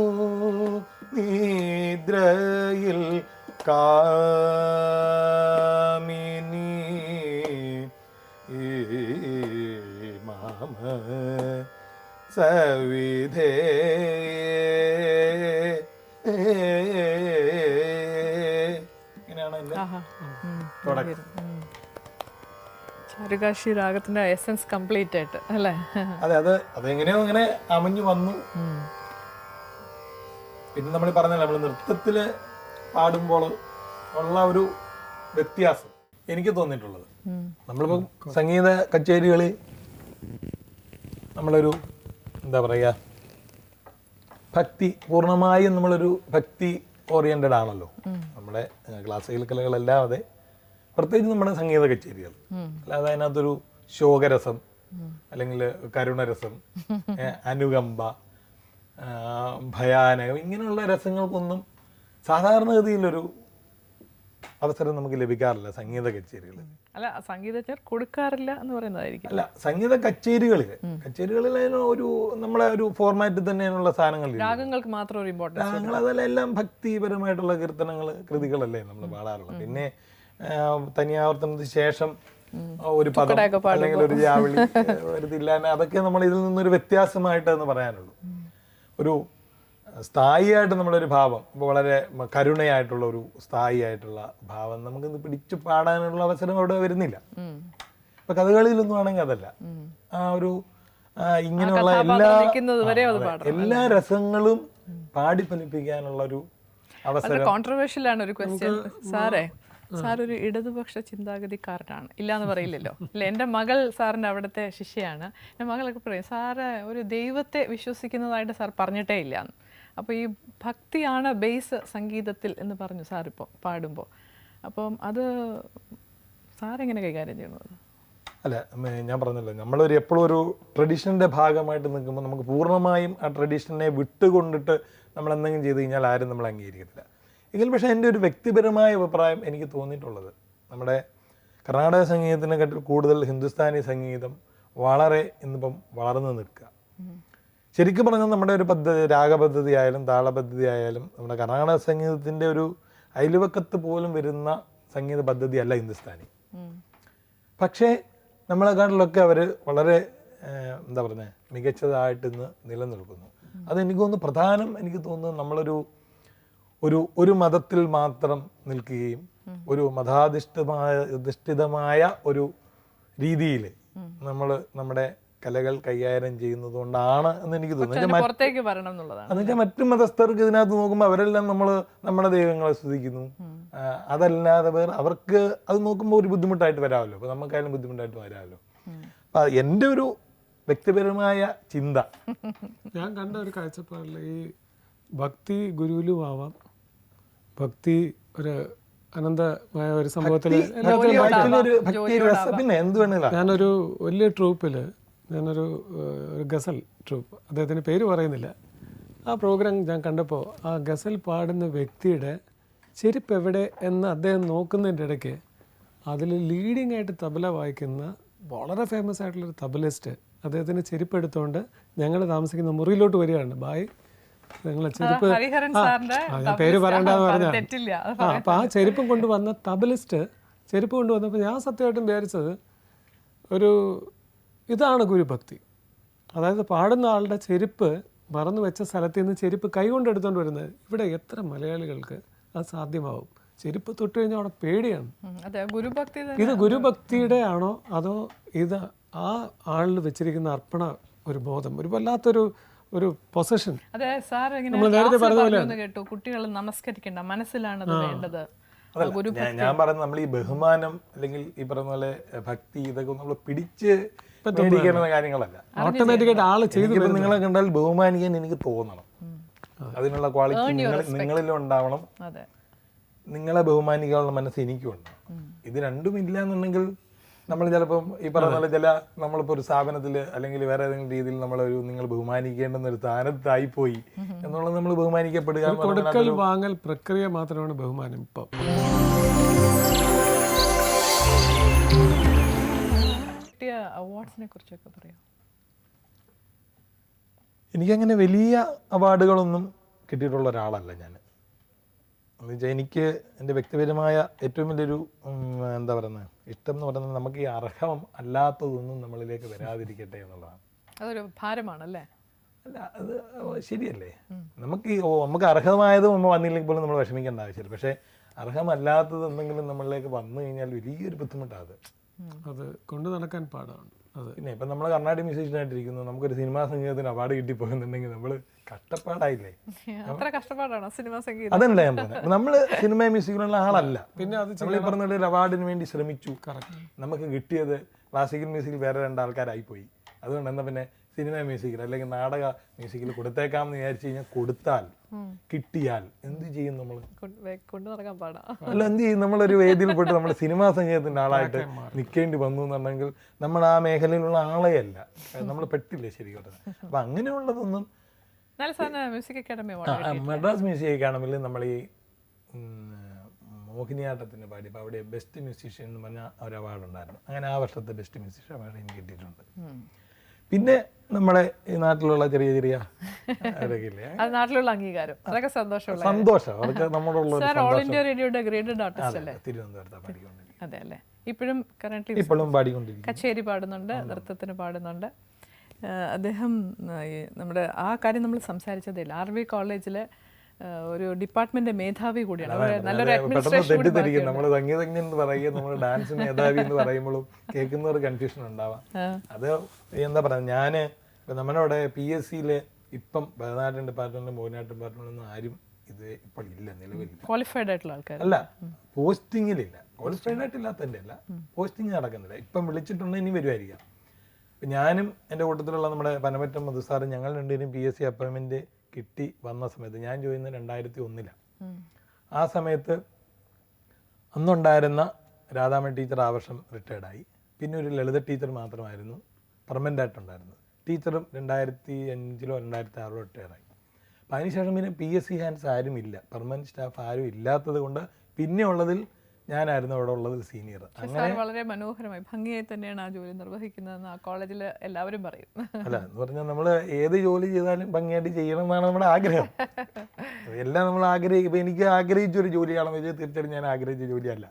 S3: നിദ്രയിൽ കാമിനി മാമ സവിധേ ഇങ്ങനെയാണ് എൻ്റെ തുടക്കം.
S1: ചാരുകാശി രാഗത്തിന്റെ എസൻസ് കംപ്ലീറ്റ് ആയിട്ട് അല്ലേ?
S3: അതെ, അതെങ്ങനെയോ അങ്ങനെ അമഞ്ഞു വന്നു. പിന്നെ നമ്മൾ പറഞ്ഞല്ലോ, നമ്മൾ നൃത്തത്തില് പാടുമ്പോൾ ഉള്ള ഒരു വ്യത്യാസം എനിക്ക് തോന്നിയിട്ടുള്ളത്, നമ്മളിപ്പം സംഗീത കച്ചേരികളിൽ നമ്മളൊരു എന്താ പറയുക, ഭക്തി പൂർണ്ണമായും നമ്മളൊരു ഭക്തി ഓറിയന്റഡ് ആണല്ലോ. നമ്മുടെ ക്ലാസിക്കൽ കലകളല്ലാതെ പ്രത്യേകിച്ച് നമ്മുടെ സംഗീത കച്ചേരികൾ, അല്ലാതെ അതിനകത്തൊരു ശോകരസം അല്ലെങ്കിൽ കരുണരസം, അനുകമ്പ, ഭയാനകം, ഇങ്ങനെയുള്ള രസങ്ങൾക്കൊന്നും സാധാരണഗതിയിലൊരു അവസരം നമുക്ക് ലഭിക്കാറില്ല സംഗീത കച്ചേരികളിൽ.
S1: അല്ല, സംഗീതജ്ഞർ കൊടുക്കാറില്ല എന്ന് പറയുന്നതായിരിക്കും.
S3: അല്ല, സംഗീത കച്ചേരികളിൽ ഒരു നമ്മളെ ഒരു ഫോർമാറ്റിൽ തന്നെയുള്ള സാധനങ്ങൾ,
S1: രാഗങ്ങൾക്ക് മാത്രം ഒരു ഇമ്പോർട്ടൻസ്.
S3: രാഗങ്ങൾ അതല്ല, എല്ലാം ഭക്തിപരമായിട്ടുള്ള കൃതികളല്ലേ നമ്മൾ പാടാറുള്ളത്. പിന്നെ തനിയാവർത്തനത്തിന് ശേഷം ഒരു പദം അല്ലെങ്കിൽ ഒരു ജാവിളി, ഒരു തില്ലാന, അതൊക്കെ നമ്മൾ ഇതിൽ നിന്നൊരു വ്യത്യാസമായിട്ട് എന്ന് പറയാനുള്ളൂ. ഒരു സ്ഥായിയായിട്ട് നമ്മളൊരു ഭാവം, വളരെ കരുണയായിട്ടുള്ള ഒരു സ്ഥായിയായിട്ടുള്ള ഭാവം നമുക്ക് പിടിച്ചു പാടാനുള്ള അവസരം അവിടെ വരുന്നില്ല. ഇപ്പൊ കഥകളിയിലൊന്നും ആണെങ്കിൽ അതല്ല, ആ ഒരു ഇങ്ങനെയുള്ള എല്ലാ രസങ്ങളും പാടി ഫലിപ്പിക്കാനുള്ള ഒരു അവസരം.
S1: കോൺട്രവേഴ്ഷ്യൽ ആണ് ഒരു ക്വസ്റ്റ്യൻ. സാർ ഒരു ഇടതുപക്ഷ ചിന്താഗതിക്കാരനാണ്, ഇല്ലാന്ന് പറയില്ലല്ലോ അല്ല? എൻ്റെ മകൾ സാറിൻ്റെ അവിടുത്തെ ശിഷ്യയാണ്. എൻ്റെ മകളൊക്കെ പറയും, സാറ് ഒരു ദൈവത്തെ വിശ്വസിക്കുന്നതായിട്ട് സാർ പറഞ്ഞിട്ടേ ഇല്ല എന്ന്. അപ്പോൾ ഈ ഭക്തിയാണ് ബേസ് സംഗീതത്തിൽ എന്ന് പറഞ്ഞു സാറിപ്പോൾ പാടുമ്പോൾ. അപ്പം അത് സാറെങ്ങനെ കൈകാര്യം ചെയ്യണത്?
S3: അല്ല, ഞാൻ പറഞ്ഞല്ലോ, നമ്മളൊരു എപ്പോഴും ഒരു ട്രഡീഷൻ്റെ ഭാഗമായിട്ട് നിൽക്കുമ്പോൾ നമുക്ക് പൂർണ്ണമായും ആ ട്രഡീഷനെ വിട്ടുകൊണ്ടിട്ട് നമ്മൾ എന്തെങ്കിലും ചെയ്ത് കഴിഞ്ഞാൽ ആരും നമ്മൾ അംഗീകരിക്കത്തില്ല. എങ്കിൽ പക്ഷേ എൻ്റെ ഒരു വ്യക്തിപരമായ അഭിപ്രായം എനിക്ക് തോന്നിയിട്ടുള്ളത്, നമ്മുടെ കർണാടക സംഗീതത്തിനെക്കാട്ടിൽ കൂടുതൽ ഹിന്ദുസ്ഥാനി സംഗീതം വളരെ ഇന്നിപ്പം വളർന്നു നിൽക്കുക. ശരിക്കും പറഞ്ഞാൽ നമ്മുടെ ഒരു രാഗപദ്ധതി ആയാലും താളപദ്ധതി ആയാലും നമ്മുടെ കർണാടക സംഗീതത്തിൻ്റെ ഒരു അയൽവക്കത്ത് പോലും വരുന്ന സംഗീത പദ്ധതി അല്ല ഹിന്ദുസ്ഥാനി. പക്ഷേ നമ്മളെക്കാട്ടിലൊക്കെ അവർ വളരെ എന്താ പറയുക, മികച്ചതായിട്ട് ഇന്ന് നിലനിൽക്കുന്നു. അതെനിക്ക് തോന്നുന്നു പ്രധാനം, എനിക്ക് തോന്നുന്നു നമ്മളൊരു ഒരു മതത്തിൽ മാത്രം നിൽക്കുകയും ഒരു മതാധിഷ്ഠിതമായ ഒരു രീതിയിൽ നമ്മൾ നമ്മുടെ കലകൾ കൈകാര്യം ചെയ്യുന്നത് കൊണ്ടാണ് എന്ന് എനിക്ക് തോന്നുന്നു. എന്നുവെച്ചാൽ മറ്റു മതസ്ഥർക്ക് ഇതിനകത്ത് നോക്കുമ്പോൾ അവരെല്ലാം നമ്മുടെ ദൈവങ്ങളെ സ്തുതിക്കുന്നു. അതല്ലാതെ അവർക്ക് അത് നോക്കുമ്പോൾ ഒരു ബുദ്ധിമുട്ടായിട്ട് വരാമല്ലോ. അപ്പൊ നമുക്കായാലും ബുദ്ധിമുട്ടായിട്ട് വരാമല്ലോ. അപ്പൊ എൻ്റെ ഒരു വ്യക്തിപരമായ ചിന്ത,
S2: ഞാൻ കണ്ട ഒരു കാഴ്ചപ്പാടിൽ ഈ ഭക്തി ഗുരുവിലും ആവാം, ഭക്തി ഒരു അനന്തമായ ഒരു സംഭവത്തിൽ.
S3: പിന്നെ എന്ത് വേണേലും
S2: ഞാനൊരു വലിയ ട്രൂപ്പിൽ, ഞാനൊരു ഗസൽ ട്രൂപ്പ്, അദ്ദേഹത്തിന് പേര് പറയുന്നില്ല, ആ പ്രോഗ്രാം ഞാൻ കണ്ടപ്പോൾ ആ ഗസൽ പാടുന്ന വ്യക്തിയുടെ ചെരുപ്പ് എവിടെ എന്ന് അദ്ദേഹം നോക്കുന്നതിൻ്റെ ഇടയ്ക്ക് അതിൽ ലീഡിങ് ആയിട്ട് തബല വായിക്കുന്ന വളരെ ഫേമസ് ആയിട്ടുള്ളൊരു തബലിസ്റ്റ് അദ്ദേഹത്തിന് ചെരുപ്പ് എടുത്തുകൊണ്ട് ഞങ്ങൾ താമസിക്കുന്ന മുറിയിലോട്ട് വരികയാണ്. ബായ്, ഞങ്ങളെ ചെരുപ്പ്, ഞാൻ പേര് പറയണ്ടെന്ന് പറഞ്ഞാൽ, അപ്പം ആ ചെരുപ്പും കൊണ്ടുവന്ന തബലിസ്റ്റ് ചെരുപ്പ് കൊണ്ടുവന്നപ്പോൾ ഞാൻ സത്യമായിട്ടും വിചാരിച്ചത് ഇതാണ് ഗുരുഭക്തി. അതായത് പാടുന്ന ആളുടെ ചെരുപ്പ് മറന്നു വെച്ച സ്ഥലത്ത് നിന്ന് ചെരുപ്പ് കൈകൊണ്ട് എടുത്തുകൊണ്ട് വരുന്നത്. ഇവിടെ എത്ര മലയാളികൾക്ക് അത് സാധ്യമാവും? ചെരുപ്പ് തൊട്ട് കഴിഞ്ഞാൽ അവിടെ പേടിയാണ്. ഇത് ഗുരുഭക്തിയുടെ ആണോ അതോ ഇത് ആ ആളിൽ വെച്ചിരിക്കുന്ന അർപ്പണ ഒരു ബോധം, ഒരു വല്ലാത്തൊരു പൊസഷൻ?
S1: നമ്മൾ നേരത്തെ പറഞ്ഞ പോലെ കുട്ടികൾ നമസ്കരിക്കേണ്ട, മനസ്സിലാണ് വേണ്ടത്.
S3: ഞാൻ പറയുന്നത് നമ്മൾ ഈ ബഹുമാനം അല്ലെങ്കിൽ ഈ പറയുന്ന പോലെ ഭക്തി, ഇതൊക്കെ നമ്മൾ പിടിച്ച് മേടിക്കുന്ന കാര്യങ്ങളല്ല.
S2: ഓട്ടോമാറ്റിക്കായിട്ട് ആള് ചെയ്ത്
S3: നിങ്ങളെ കണ്ടാൽ ബഹുമാനിക്കാൻ എനിക്ക് തോന്നണം, അതിനുള്ള ക്വാളിറ്റി നിങ്ങളിലും ഉണ്ടാവണം, നിങ്ങളെ ബഹുമാനിക്കാനുള്ള മനസ്സ് എനിക്കും ഉണ്ടാവും. ഇത് രണ്ടും ഇല്ല എന്നുണ്ടെങ്കിൽ നമ്മൾ ചിലപ്പം ഈ പറഞ്ഞ പോലെ നമ്മളിപ്പോൾ ഒരു സ്ഥാപനത്തിൽ അല്ലെങ്കിൽ വേറെ ഏതെങ്കിലും രീതിയിൽ നിങ്ങൾ ബഹുമാനിക്കേണ്ടുന്ന ഒരു സ്ഥാനത്തായിപ്പോയി എന്നുള്ളത്, നമ്മൾ ബഹുമാനിക്കപ്പെടുക,
S2: കൊടുക്കൽ വാങ്ങൽ പ്രക്രിയ മാത്രമാണ് ബഹുമാനം. ഇപ്പം
S1: അവാർഡ്സിനെ കുറിച്ചൊക്കെ പറയാം.
S3: എനിക്കങ്ങനെ വലിയ അവാർഡുകളൊന്നും കിട്ടിയിട്ടുള്ള ഒരാളല്ല ഞാൻ. എന്ന് വെച്ചാൽ എനിക്ക് എൻ്റെ വ്യക്തിപരമായ ഏറ്റവും വലിയൊരു എന്താ പറയുന്നത് ഇഷ്ടം എന്ന് പറയുന്നത് നമുക്ക് ഈ അർഹം അല്ലാത്തതൊന്നും നമ്മളിലേക്ക് വരാതിരിക്കട്ടെ എന്നുള്ളതാണ്.
S1: അതൊരു ഭാരമാണല്ലേ?
S3: അല്ല, അത് ശരിയല്ലേ. നമുക്ക് അർഹമായത് നമ്മൾ വന്നില്ലെങ്കിൽ പോലും നമ്മൾ വിഷമിക്കേണ്ട ആവശ്യമില്ല. പക്ഷേ അർഹമല്ലാത്തത് എന്തെങ്കിലും നമ്മളിലേക്ക് വന്നു കഴിഞ്ഞാൽ വലിയൊരു ബുദ്ധിമുട്ടാണ്
S2: അത് കൊണ്ടു നടക്കാൻ പാടാണ്. അത്
S3: പിന്നെ ഇപ്പം നമ്മൾ കർണാടക മ്യൂസീഷ്യനായിട്ടിരിക്കുന്നു, നമുക്കൊരു സിനിമാ സംഗീതത്തിന് അവാർഡ് കിട്ടിപ്പോയെന്നുണ്ടെങ്കിൽ നമ്മൾ കഷ്ടപ്പാടായില്ലേ.
S1: അത്ര കഷ്ടപ്പാടാണോ സിനിമാ സംഗീതം?
S3: അതല്ല ഞാൻ പറഞ്ഞത്. നമ്മൾ സിനിമ മ്യൂസിക്കിലുള്ള ആളല്ല. പിന്നെ അത് നമ്മൾ ഈ പറഞ്ഞ ഒരു അവാർഡിന് വേണ്ടി ശ്രമിച്ചു, നമുക്ക് കിട്ടിയത് ക്ലാസിക്കൽ മ്യൂസിക്കിൽ വേറെ 2 ആൾക്കാരായിപ്പോയി. അതുകൊണ്ട് എന്താ പിന്നെ സിനിമ മ്യൂസിക്കിൽ അല്ലെങ്കിൽ നാടക മ്യൂസിക്കിൽ കൊടുത്തേക്കാമെന്ന് വിചാരിച്ചു കഴിഞ്ഞാൽ കൊടുത്താൽ കിട്ടിയാൽ എന്ത് ചെയ്യും നമ്മൾ?
S1: കൊണ്ടു നടക്കാൻ പാടാ.
S3: അല്ല, എന്ത് ചെയ്യും? നമ്മളൊരു വേദിയിൽ പോയിട്ട് നമ്മൾ സിനിമാ സംഗീതത്തിന്റെ ആളായിട്ട് നിൽക്കേണ്ടി വന്നു എന്നുണ്ടെങ്കിൽ നമ്മൾ ആ മേഖലയിലുള്ള ആളെ അല്ല, നമ്മൾ പെട്ടില്ലേ ശരിക്കും. അപ്പൊ അങ്ങനെയുള്ളതൊന്നും
S1: മ്യൂസിക് അക്കാഡമി
S3: മദ്രാസ് മ്യൂസിക് അക്കാഡമിയിൽ നമ്മൾ ഈ മോഹിനിയാട്ടത്തിന് പാടിയപ്പോൾ അവിടെ ബെസ്റ്റ് മ്യൂസീഷ്യൻ എന്ന് പറഞ്ഞാൽ ഒരു അവാർഡ് ഉണ്ടായിരുന്നു. അങ്ങനെ ആ വർഷത്തെ ബെസ്റ്റ് മ്യൂസീഷ്യൻ അവാർഡ് എനിക്ക് കിട്ടിയിട്ടുണ്ട്. പിന്നെ നമ്മുടെ ഈ നാട്ടിലുള്ള ചെറിയ ചെറിയ
S1: നാട്ടിലുള്ള അംഗീകാരം, അതൊക്കെ സന്തോഷം.
S3: അവർക്ക് നമ്മളോടുള്ള
S1: ഓൾ ഇന്ത്യ റേഡിയോയുടെ ഗ്രേഡഡ് ആർട്ടിസ്റ്റ് അല്ലേ?
S3: തിരുവനന്തപുരത്ത് പാടിക്കൊണ്ടിരിക്കും.
S1: അതെ അല്ലേ? ഇപ്പോഴും
S3: ഇപ്പോഴും പാടിക്കൊണ്ടിരിക്കും.
S1: കച്ചേരി പാടുന്നുണ്ട്, നൃത്തത്തിന് പാടുന്നുണ്ട് അദ്ദേഹം. നമ്മുടെ ആ കാര്യം നമ്മൾ സംസാരിച്ചതേ ഇല്ല. RV കോളേജിലെ ഒരു ഡിപ്പാർട്ട്മെന്റ് മേധാവി കൂടിയാണ്. നല്ലൊരു
S3: തെറ്റിദ്ധരിക്കും. നമ്മൾ സംഗീതജ്ഞൻ എന്ന് പറയുക, നമ്മൾ ഡാൻസ് മേധാവി എന്ന് പറയുമ്പോഴും കേൾക്കുന്നവർ കൺഫ്യൂഷൻ ഉണ്ടാവാം. അത് എന്താ പറയുക, ഞാൻ നമ്മുടെ അവിടെ PSC ഇപ്പം ഭരതനാട്യം ഡിപ്പാർട്ട്മെന്റിലും മോഹിനിയാട്ടം ഡിപ്പാർട്ട്മെന്റിലൊന്നും ആരും ഇത് ഇപ്പോൾ ഇല്ല, നിലവിലില്ല.
S1: ക്വാളിഫൈഡ് ആയിട്ടുള്ള ആൾക്കാർ
S3: അല്ല, പോസ്റ്റിങ്ങിലില്ല. ക്വാളിഫൈഡ് ആയിട്ടില്ലാത്തതിൻ്റെ അല്ല, പോസ്റ്റിംഗ് നടക്കുന്നില്ല. ഇപ്പം വിളിച്ചിട്ടുണ്ട്, ഇനി വരുമായിരിക്കാം. ഇപ്പം ഞാനും എൻ്റെ കൂട്ടത്തിലുള്ള നമ്മുടെ പനമറ്റം മധുസാറും ഞങ്ങൾ രണ്ടുപേരും PSC അപ്പോയിൻമെൻറ്റ് കിട്ടി വന്ന സമയത്ത്, ഞാൻ ചോദിക്കുന്നത് 2001. ആ സമയത്ത് അന്നുണ്ടായിരുന്ന രാധാമണി ടീച്ചർ ആ വർഷം റിട്ടയർഡായി. പിന്നെ ഒരു ലളിത ടീച്ചർ മാത്രമായിരുന്നു പെർമനൻ്റ് ആയിട്ടുണ്ടായിരുന്നത്. ടീച്ചറും 2005 2006 റിട്ടയറായി. അപ്പം അതിനുശേഷം പിന്നെ PSC ഹാൻഡ്സ് ആരും ഇല്ല, പെർമനൻറ്റ് സ്റ്റാഫ് ആരും ഇല്ലാത്തത് കൊണ്ട് പിന്നെ ഉള്ളതിൽ ഞാനായിരുന്നു അവിടെ ഉള്ളത് സീനിയർ.
S1: അങ്ങനെ വളരെ മനോഹരമായി ഭംഗിയായി തന്നെയാണ് ആ ജോലി നിർവഹിക്കുന്നതെന്ന് ആ കോളേജിൽ എല്ലാവരും പറയും.
S3: അല്ല, എന്ന് പറഞ്ഞാൽ നമ്മൾ ഏത് ജോലി ചെയ്താലും ഭംഗിയായിട്ട് ചെയ്യണം എന്നാണ് നമ്മുടെ ആഗ്രഹം. എല്ലാം നമ്മൾ ആഗ്രഹിക്കും. ഇപ്പം എനിക്ക് ആഗ്രഹിച്ചൊരു ജോലിയാണെന്ന് വെച്ചാൽ തീർച്ചയായിട്ടും ഞാൻ ആഗ്രഹിച്ച ജോലിയല്ല.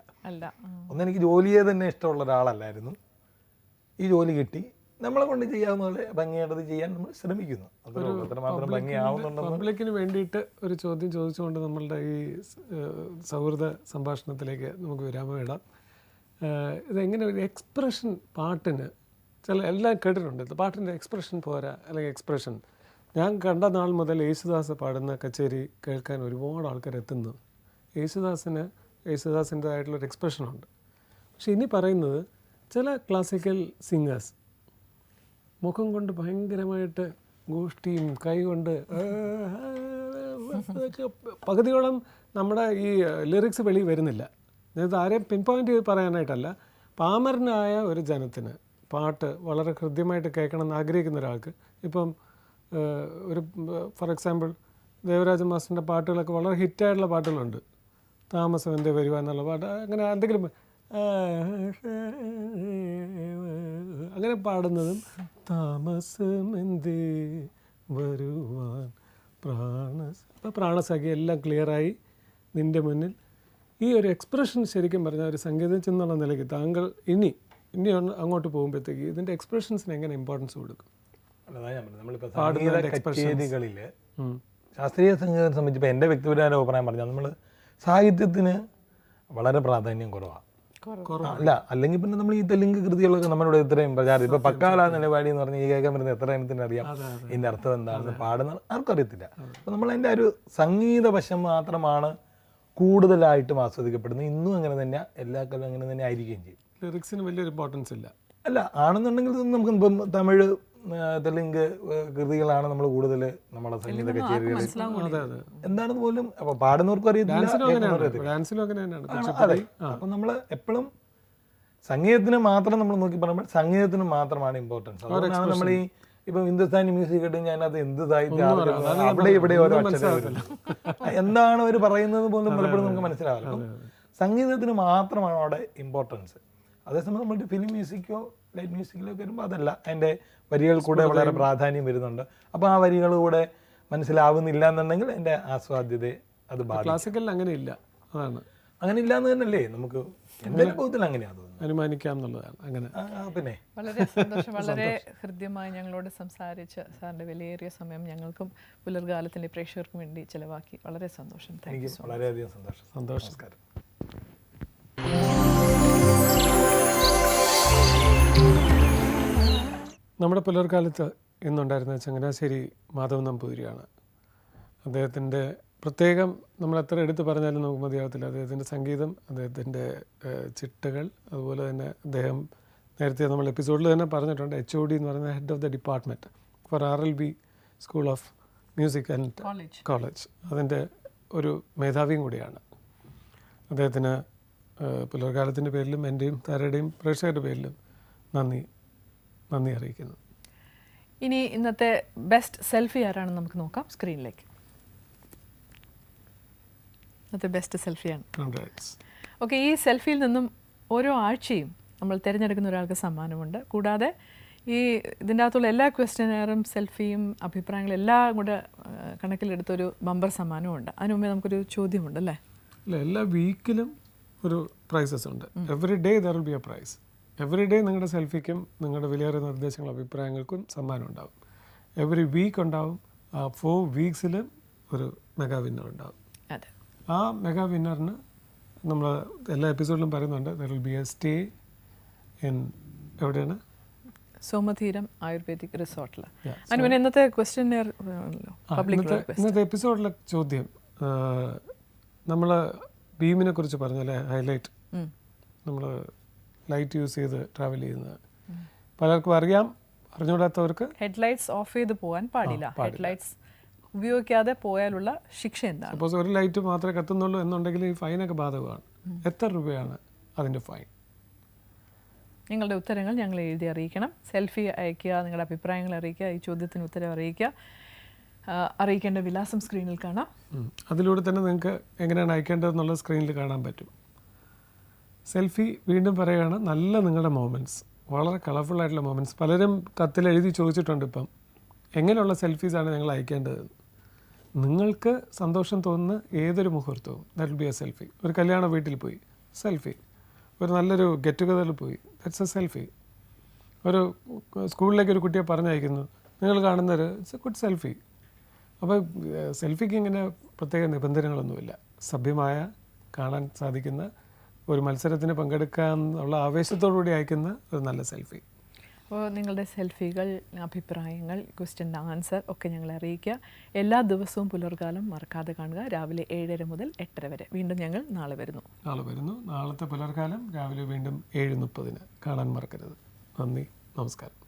S3: എനിക്ക് ജോലിയെ തന്നെ ഇഷ്ടമുള്ള ഒരാളല്ലായിരുന്നു. ഈ ജോലി കിട്ടി, നമ്മളെ കൊണ്ട് ചെയ്യാവുന്ന പോലെ ഭംഗിയായിട്ടത് ചെയ്യാൻ നമ്മൾ ശ്രമിക്കുന്നു. അത്രമാത്രം ഭംഗിയാവുന്നുണ്ടെന്ന്.
S2: പബ്ലിക്കിന് വേണ്ടിയിട്ട് ഒരു ചോദ്യം ചോദിച്ചുകൊണ്ട് നമ്മളുടെ ഈ സൗഹൃദ സംഭാഷണത്തിലേക്ക് നമുക്ക് വിരാമം ഇടാം. ഇതെങ്ങനെ ഒരു എക്സ്പ്രഷൻ പാട്ടിന് എല്ലാം കേട്ടിട്ടുണ്ട്, പാട്ടിൻ്റെ എക്സ്പ്രഷൻ പോരാ, അല്ലെങ്കിൽ എക്സ്പ്രഷൻ. ഞാൻ കണ്ട നാൾ മുതൽ യേശുദാസ് പാടുന്ന കച്ചേരി കേൾക്കാൻ ഒരുപാട് ആൾക്കാർ എത്തുന്നു. യേശുദാസിൻ്റെതായിട്ടുള്ളൊരു എക്സ്പ്രഷനുണ്ട്. പക്ഷെ ഇനി പറയുന്നത് ചില ക്ലാസിക്കൽ സിംഗേഴ്സ് മുഖം കൊണ്ട് ഭയങ്കരമായിട്ട് ഗോഷ്ടിയും കൈ കൊണ്ട് പകുതിയോളം നമ്മുടെ ഈ ലിറിക്സ് വെളി വരുന്നില്ല. അതായത് ആരെയും പിൻ പോയിന്റ് ചെയ്ത് പറയാനായിട്ടല്ല, പാമരനായ ഒരു ജനത്തിന് പാട്ട് വളരെ ഹൃദ്യമായിട്ട് കേൾക്കണം എന്ന് ആഗ്രഹിക്കുന്ന ഒരാൾക്ക്, ഇപ്പം ഒരു ഫോർ എക്സാമ്പിൾ ദേവരാജ മാസ്റ്ററിൻ്റെ പാട്ടുകളൊക്കെ വളരെ ഹിറ്റായിട്ടുള്ള പാട്ടുകളുണ്ട്. താമസം എന്തേ വരുക എന്നുള്ള പാട്ട്, അങ്ങനെ എന്തെങ്കിലും അങ്ങനെ പാടുന്നതും താമസം എന്തേ വരുവാൻ പ്രാണസഖി എല്ലാം ക്ലിയറായി നിൻ്റെ മുന്നിൽ. ഈ ഒരു എക്സ്പ്രഷൻ ശരിക്കും പറഞ്ഞാൽ ഒരു സംഗീതജ്ഞൻ എന്നുള്ള നിലയ്ക്ക് താങ്കൾ ഇനി അങ്ങോട്ട് പോകുമ്പോഴത്തേക്ക് ഇതിൻ്റെ എക്സ്പ്രഷൻസിന് എങ്ങനെ ഇമ്പോർട്ടൻസ് കൊടുക്കും?
S3: കച്ചേരികളിൽ ശാസ്ത്രീയ സംഗീതത്തെ സംബന്ധിച്ച് എൻ്റെ വ്യക്തിപരമായ അഭിപ്രായം പറഞ്ഞാൽ നമ്മൾ സാഹിത്യത്തിന് വളരെ പ്രാധാന്യം കുറവാണ്. അല്ല, അല്ലെങ്കിൽ പിന്നെ നമ്മൾ ഈ തെലുങ്ക് കൃതികളൊക്കെ നമ്മളിവിടെ ഇത്രയും പ്രചാരം, ഇപ്പൊ പക്കാല നിലപാടി എന്ന് പറഞ്ഞാൽ ഈ കേൾക്കാൻ പറ്റുന്ന എത്ര എണ്ണത്തിന് അറിയാം ഇതിന്റെ അർത്ഥം എന്താണെന്ന് പാടുന്ന ആർക്കും അറിയത്തില്ല. അപ്പൊ നമ്മൾ അതിന്റെ ഒരു സംഗീത വശം മാത്രമാണ് കൂടുതലായിട്ടും ആസ്വദിക്കപ്പെടുന്നത്. ഇന്നും അങ്ങനെ തന്നെ, എല്ലാ കാലവും അങ്ങനെ തന്നെ ആയിരിക്കുകയും ചെയ്യും.
S2: ലിറിക്സിന് വലിയൊരു ഇമ്പോർട്ടൻസ് ഇല്ല.
S3: അല്ല, ആണെന്നുണ്ടെങ്കിൽ നമുക്ക് ഇപ്പം തമിഴ് തെലുങ്ക് കൃതികളാണ് നമ്മൾ കൂടുതൽ നമ്മളെ സംഗീത കച്ചേരികളിൽ എന്താണെന്ന് പോലും അപ്പൊ പാടുന്നവർക്കും അറിയത്തില്ല. അതെ, അപ്പൊ നമ്മൾ എപ്പോഴും സംഗീതത്തിന് മാത്രം നമ്മൾ നോക്കി പറയുമ്പോൾ സംഗീതത്തിന് മാത്രമാണ് ഇമ്പോർട്ടൻസ്. അതുകൊണ്ടാണ് നമ്മൾ ഈ ഇപ്പം ഹിന്ദുസ്ഥാനി മ്യൂസിക് കേട്ട് ഞാനത് എന്ത് സാഹിത്യം അവിടെ ഇവിടെ ഓരോ അക്ഷരം എന്താണ് അവർ പറയുന്നത് പോലും പലപ്പോഴും നമുക്ക് മനസ്സിലാവില്ല. സംഗീതത്തിന് മാത്രമാണ് അവിടെ ഇമ്പോർട്ടൻസ്. അതേസമയം നമ്മുടെ ഫിലിം മ്യൂസിക്കോ ലൈറ്റ് മ്യൂസിക്കിലൊക്കെ വരുമ്പോൾ അതല്ല, അതിൻ്റെ വരികൾ കൂടെ വളരെ പ്രാധാന്യം വരുന്നുണ്ട്. അപ്പോൾ ആ വരികൾ കൂടെ മനസ്സിലാവുന്നില്ല എന്നുണ്ടെങ്കിൽ എൻ്റെ ആസ്വാദ്യതയെ അത് ബാധിക്കും.
S2: ക്ലാസിക്കലിൽ അങ്ങനെയില്ല, അതാണ്
S3: അങ്ങനെ ഇല്ലാന്ന് തന്നെയല്ലേ നമുക്ക് എൻ്റെ അനുഭവത്തിൽ അങ്ങനെയാണ് തോന്നുന്നത്,
S2: അനുമാനിക്കാം എന്നുള്ളതാണ്. അങ്ങനെ
S3: പിന്നെ
S1: വളരെ സന്തോഷം. വളരെ ഹൃദ്യമായി ഞങ്ങളോട് സംസാരിച്ച് സാറിൻ്റെ വിലയേറിയ സമയം ഞങ്ങൾക്കും പുലർകാലത്തിൻ്റെ പ്രേക്ഷകർക്കും വേണ്ടി ചിലവാക്കി. വളരെ സന്തോഷം. Thank you.
S3: എനിക്ക് വളരെയധികം സന്തോഷം.
S2: സന്തോഷം. നമ്മുടെ പുലർക്കാലത്ത് ഇന്നുണ്ടായിരുന്ന ചങ്ങനാശ്ശേരി മാധവൻ നമ്പൂതിരിയാണ്. അദ്ദേഹത്തിൻ്റെ പ്രത്യേകം നമ്മൾ എത്ര എടുത്ത് പറഞ്ഞാലും നമുക്ക് മതിയാവത്തില്ല. അദ്ദേഹത്തിൻ്റെ സംഗീതം, അദ്ദേഹത്തിൻ്റെ ചിട്ടകൾ, അതുപോലെ തന്നെ അദ്ദേഹം നേരത്തെ നമ്മൾ എപ്പിസോഡിൽ തന്നെ പറഞ്ഞിട്ടുണ്ട്, HOD എന്ന് പറയുന്ന head of the department four RLB school of music and college, അതിൻ്റെ ഒരു മേധാവിയും കൂടിയാണ്. അദ്ദേഹത്തിന് പുലർക്കാലത്തിൻ്റെ പേരിലും എൻ്റെയും താരയുടെയും പ്രേക്ഷകരുടെ പേരിലും നന്ദി അറിയിക്കുന്നു.
S1: ഇനി ഇന്നത്തെ ബെസ്റ്റ് സെൽഫി ആരാണെന്ന് നമുക്ക് നോക്കാം സ്ക്രീനിലേക്ക്. ഇന്നത്തെ ബെസ്റ്റ് സെൽഫിയാണ്. ഓക്കെ, ഈ സെൽഫിയിൽ നിന്നും ഓരോ ആഴ്ചയും നമ്മൾ തിരഞ്ഞെടുക്കുന്ന ഒരാൾക്ക് സമ്മാനമുണ്ട്. കൂടാതെ ഈ ഇതിൻ്റെ അകത്തുള്ള എല്ലാ ക്വസ്റ്റ്യനെയറും സെൽഫിയും അഭിപ്രായങ്ങളും എല്ലാം കൂടെ കണക്കിലെടുത്തൊരു ബമ്പർ സമ്മാനവും ഉണ്ട്. അതിന് മുമ്പേ നമുക്കൊരു ചോദ്യമുണ്ട് അല്ലേ?
S2: അല്ല, എല്ലാ വീക്കിലും ഒരു പ്രൈസസ് ഉണ്ട്. Every day there will be a prize. Every day നിങ്ങളുടെ സെൽഫിക്കും നിങ്ങളുടെ വിലയേറിയ നിർദ്ദേശങ്ങളും അഭിപ്രായങ്ങൾക്കും സമ്മാനം ഉണ്ടാവും. എവറി വീക്ക് ഉണ്ടാവും. ആ 4 വീക്സിൽ ഒരു മെഗാ വിന്നർ ഉണ്ടാവും.
S1: അതെ,
S2: ആ മെഗാ വിന്നറിന് നമ്മൾ എല്ലാ എപ്പിസോഡിലും പറയുന്നുണ്ട്, there will be A stay in എവിടെയാണ്?
S1: സോമതീരം ആയുർവേദിക് റിസോർട്ടിൽ. അതിന് ഇന്നത്തെ ക്വസ്റ്റ്യനെയർ
S2: ഇന്നത്തെ എപ്പിസോഡിലെ ചോദ്യം നമ്മൾ ബീമിനെ കുറിച്ച് പറഞ്ഞല്ലേ, ഹൈലൈറ്റ്. നമ്മൾ ലൈറ്റ് യൂസ് ചെയ്ത് ട്രാവൽ ചെയ്യുന്നത് പലർക്കും അറിയാം, അറിഞ്ഞുകൂടാത്തവർക്ക്
S1: ഹെഡ്ലൈറ്റ്സ് ഓഫ് ചെയ്ത് പോകാൻ പാടില്ല. ഹെഡ്ലൈറ്റ്സ് ഉപയോഗിക്കാതെ പോയാലുള്ള ശിക്ഷ എന്താണ്?
S2: സപ്പോസ് ഒരു ലൈറ്റ് മാത്രമേ കത്തുന്നുള്ളൂ എന്നുണ്ടെങ്കിൽ ഈ ഫൈനൊക്കെ ബാധകമാണ്. എത്ര രൂപയാണ് അതിൻ്റെ ഫൈൻ?
S1: നിങ്ങളുടെ ഉത്തരങ്ങൾ ഞങ്ങൾ എഴുതി അറിയിക്കണം. സെൽഫി അയയ്ക്കുക, നിങ്ങളുടെ അഭിപ്രായങ്ങൾ അറിയിക്കുക, ഈ ചോദ്യത്തിന് ഉത്തരം അറിയിക്കുക. അറിയിക്കേണ്ട വിലാസം സ്ക്രീനിൽ കാണാം.
S2: അതിലൂടെ തന്നെ നിങ്ങൾക്ക് എങ്ങനെയാണ് അയക്കേണ്ടതെന്നുള്ള സ്ക്രീനിൽ കാണാൻ പറ്റും. സെൽഫി വീണ്ടും പറയുകയാണ്, നല്ല നിങ്ങളുടെ മൊമെൻറ്റ്സ്, വളരെ കളർഫുൾ ആയിട്ടുള്ള മൊമെൻറ്റ്സ്. പലരും കത്തിൽ എഴുതി ചോദിച്ചിട്ടുണ്ട് ഇപ്പം എങ്ങനെയുള്ള സെൽഫീസാണ് ഞങ്ങൾ അയക്കേണ്ടത്. നിങ്ങൾക്ക് സന്തോഷം തോന്നുന്ന ഏതൊരു മുഹൂർത്തവും that will be a selfie. ഒരു കല്യാണ വീട്ടിൽ പോയി സെൽഫി, ഒരു നല്ലൊരു ഗെറ്റ് ടുഗദറിൽ പോയി, ദാറ്റ്സ് എ സെൽഫി. ഒരു സ്കൂളിലേക്ക് ഒരു കുട്ടിയെ പറഞ്ഞയക്കുന്നു, നിങ്ങൾ കാണുന്നൊരു ഇറ്റ്സ് എ ഗുഡ് സെൽഫി. അപ്പോൾ സെൽഫിക്ക് ഇങ്ങനെ പ്രത്യേക നിബന്ധനകളൊന്നുമില്ല. സഭ്യമായ കാണാൻ സാധിക്കുന്ന ഒരു മത്സരത്തിന് പങ്കെടുക്കാനുള്ള ആവേശത്തോടുകൂടി അയക്കുന്ന ഒരു നല്ല സെൽഫി.
S1: അപ്പോൾ നിങ്ങളുടെ സെൽഫികൾ, അഭിപ്രായങ്ങൾ, ക്വസ്റ്റ്യൻ ആൻസർ ഒക്കെ ഞങ്ങളെ അറിയിക്കുക. എല്ലാ ദിവസവും പുലർകാലം മറക്കാതെ കാണുക. രാവിലെ 7:30 മുതൽ 8:30 വരെ. വീണ്ടും ഞങ്ങൾ നാളെ വരുന്നു.
S2: നാളത്തെ പുലർകാലം രാവിലെ വീണ്ടും 7:30 കാണാൻ മറക്കരുത്. നന്ദി, നമസ്കാരം.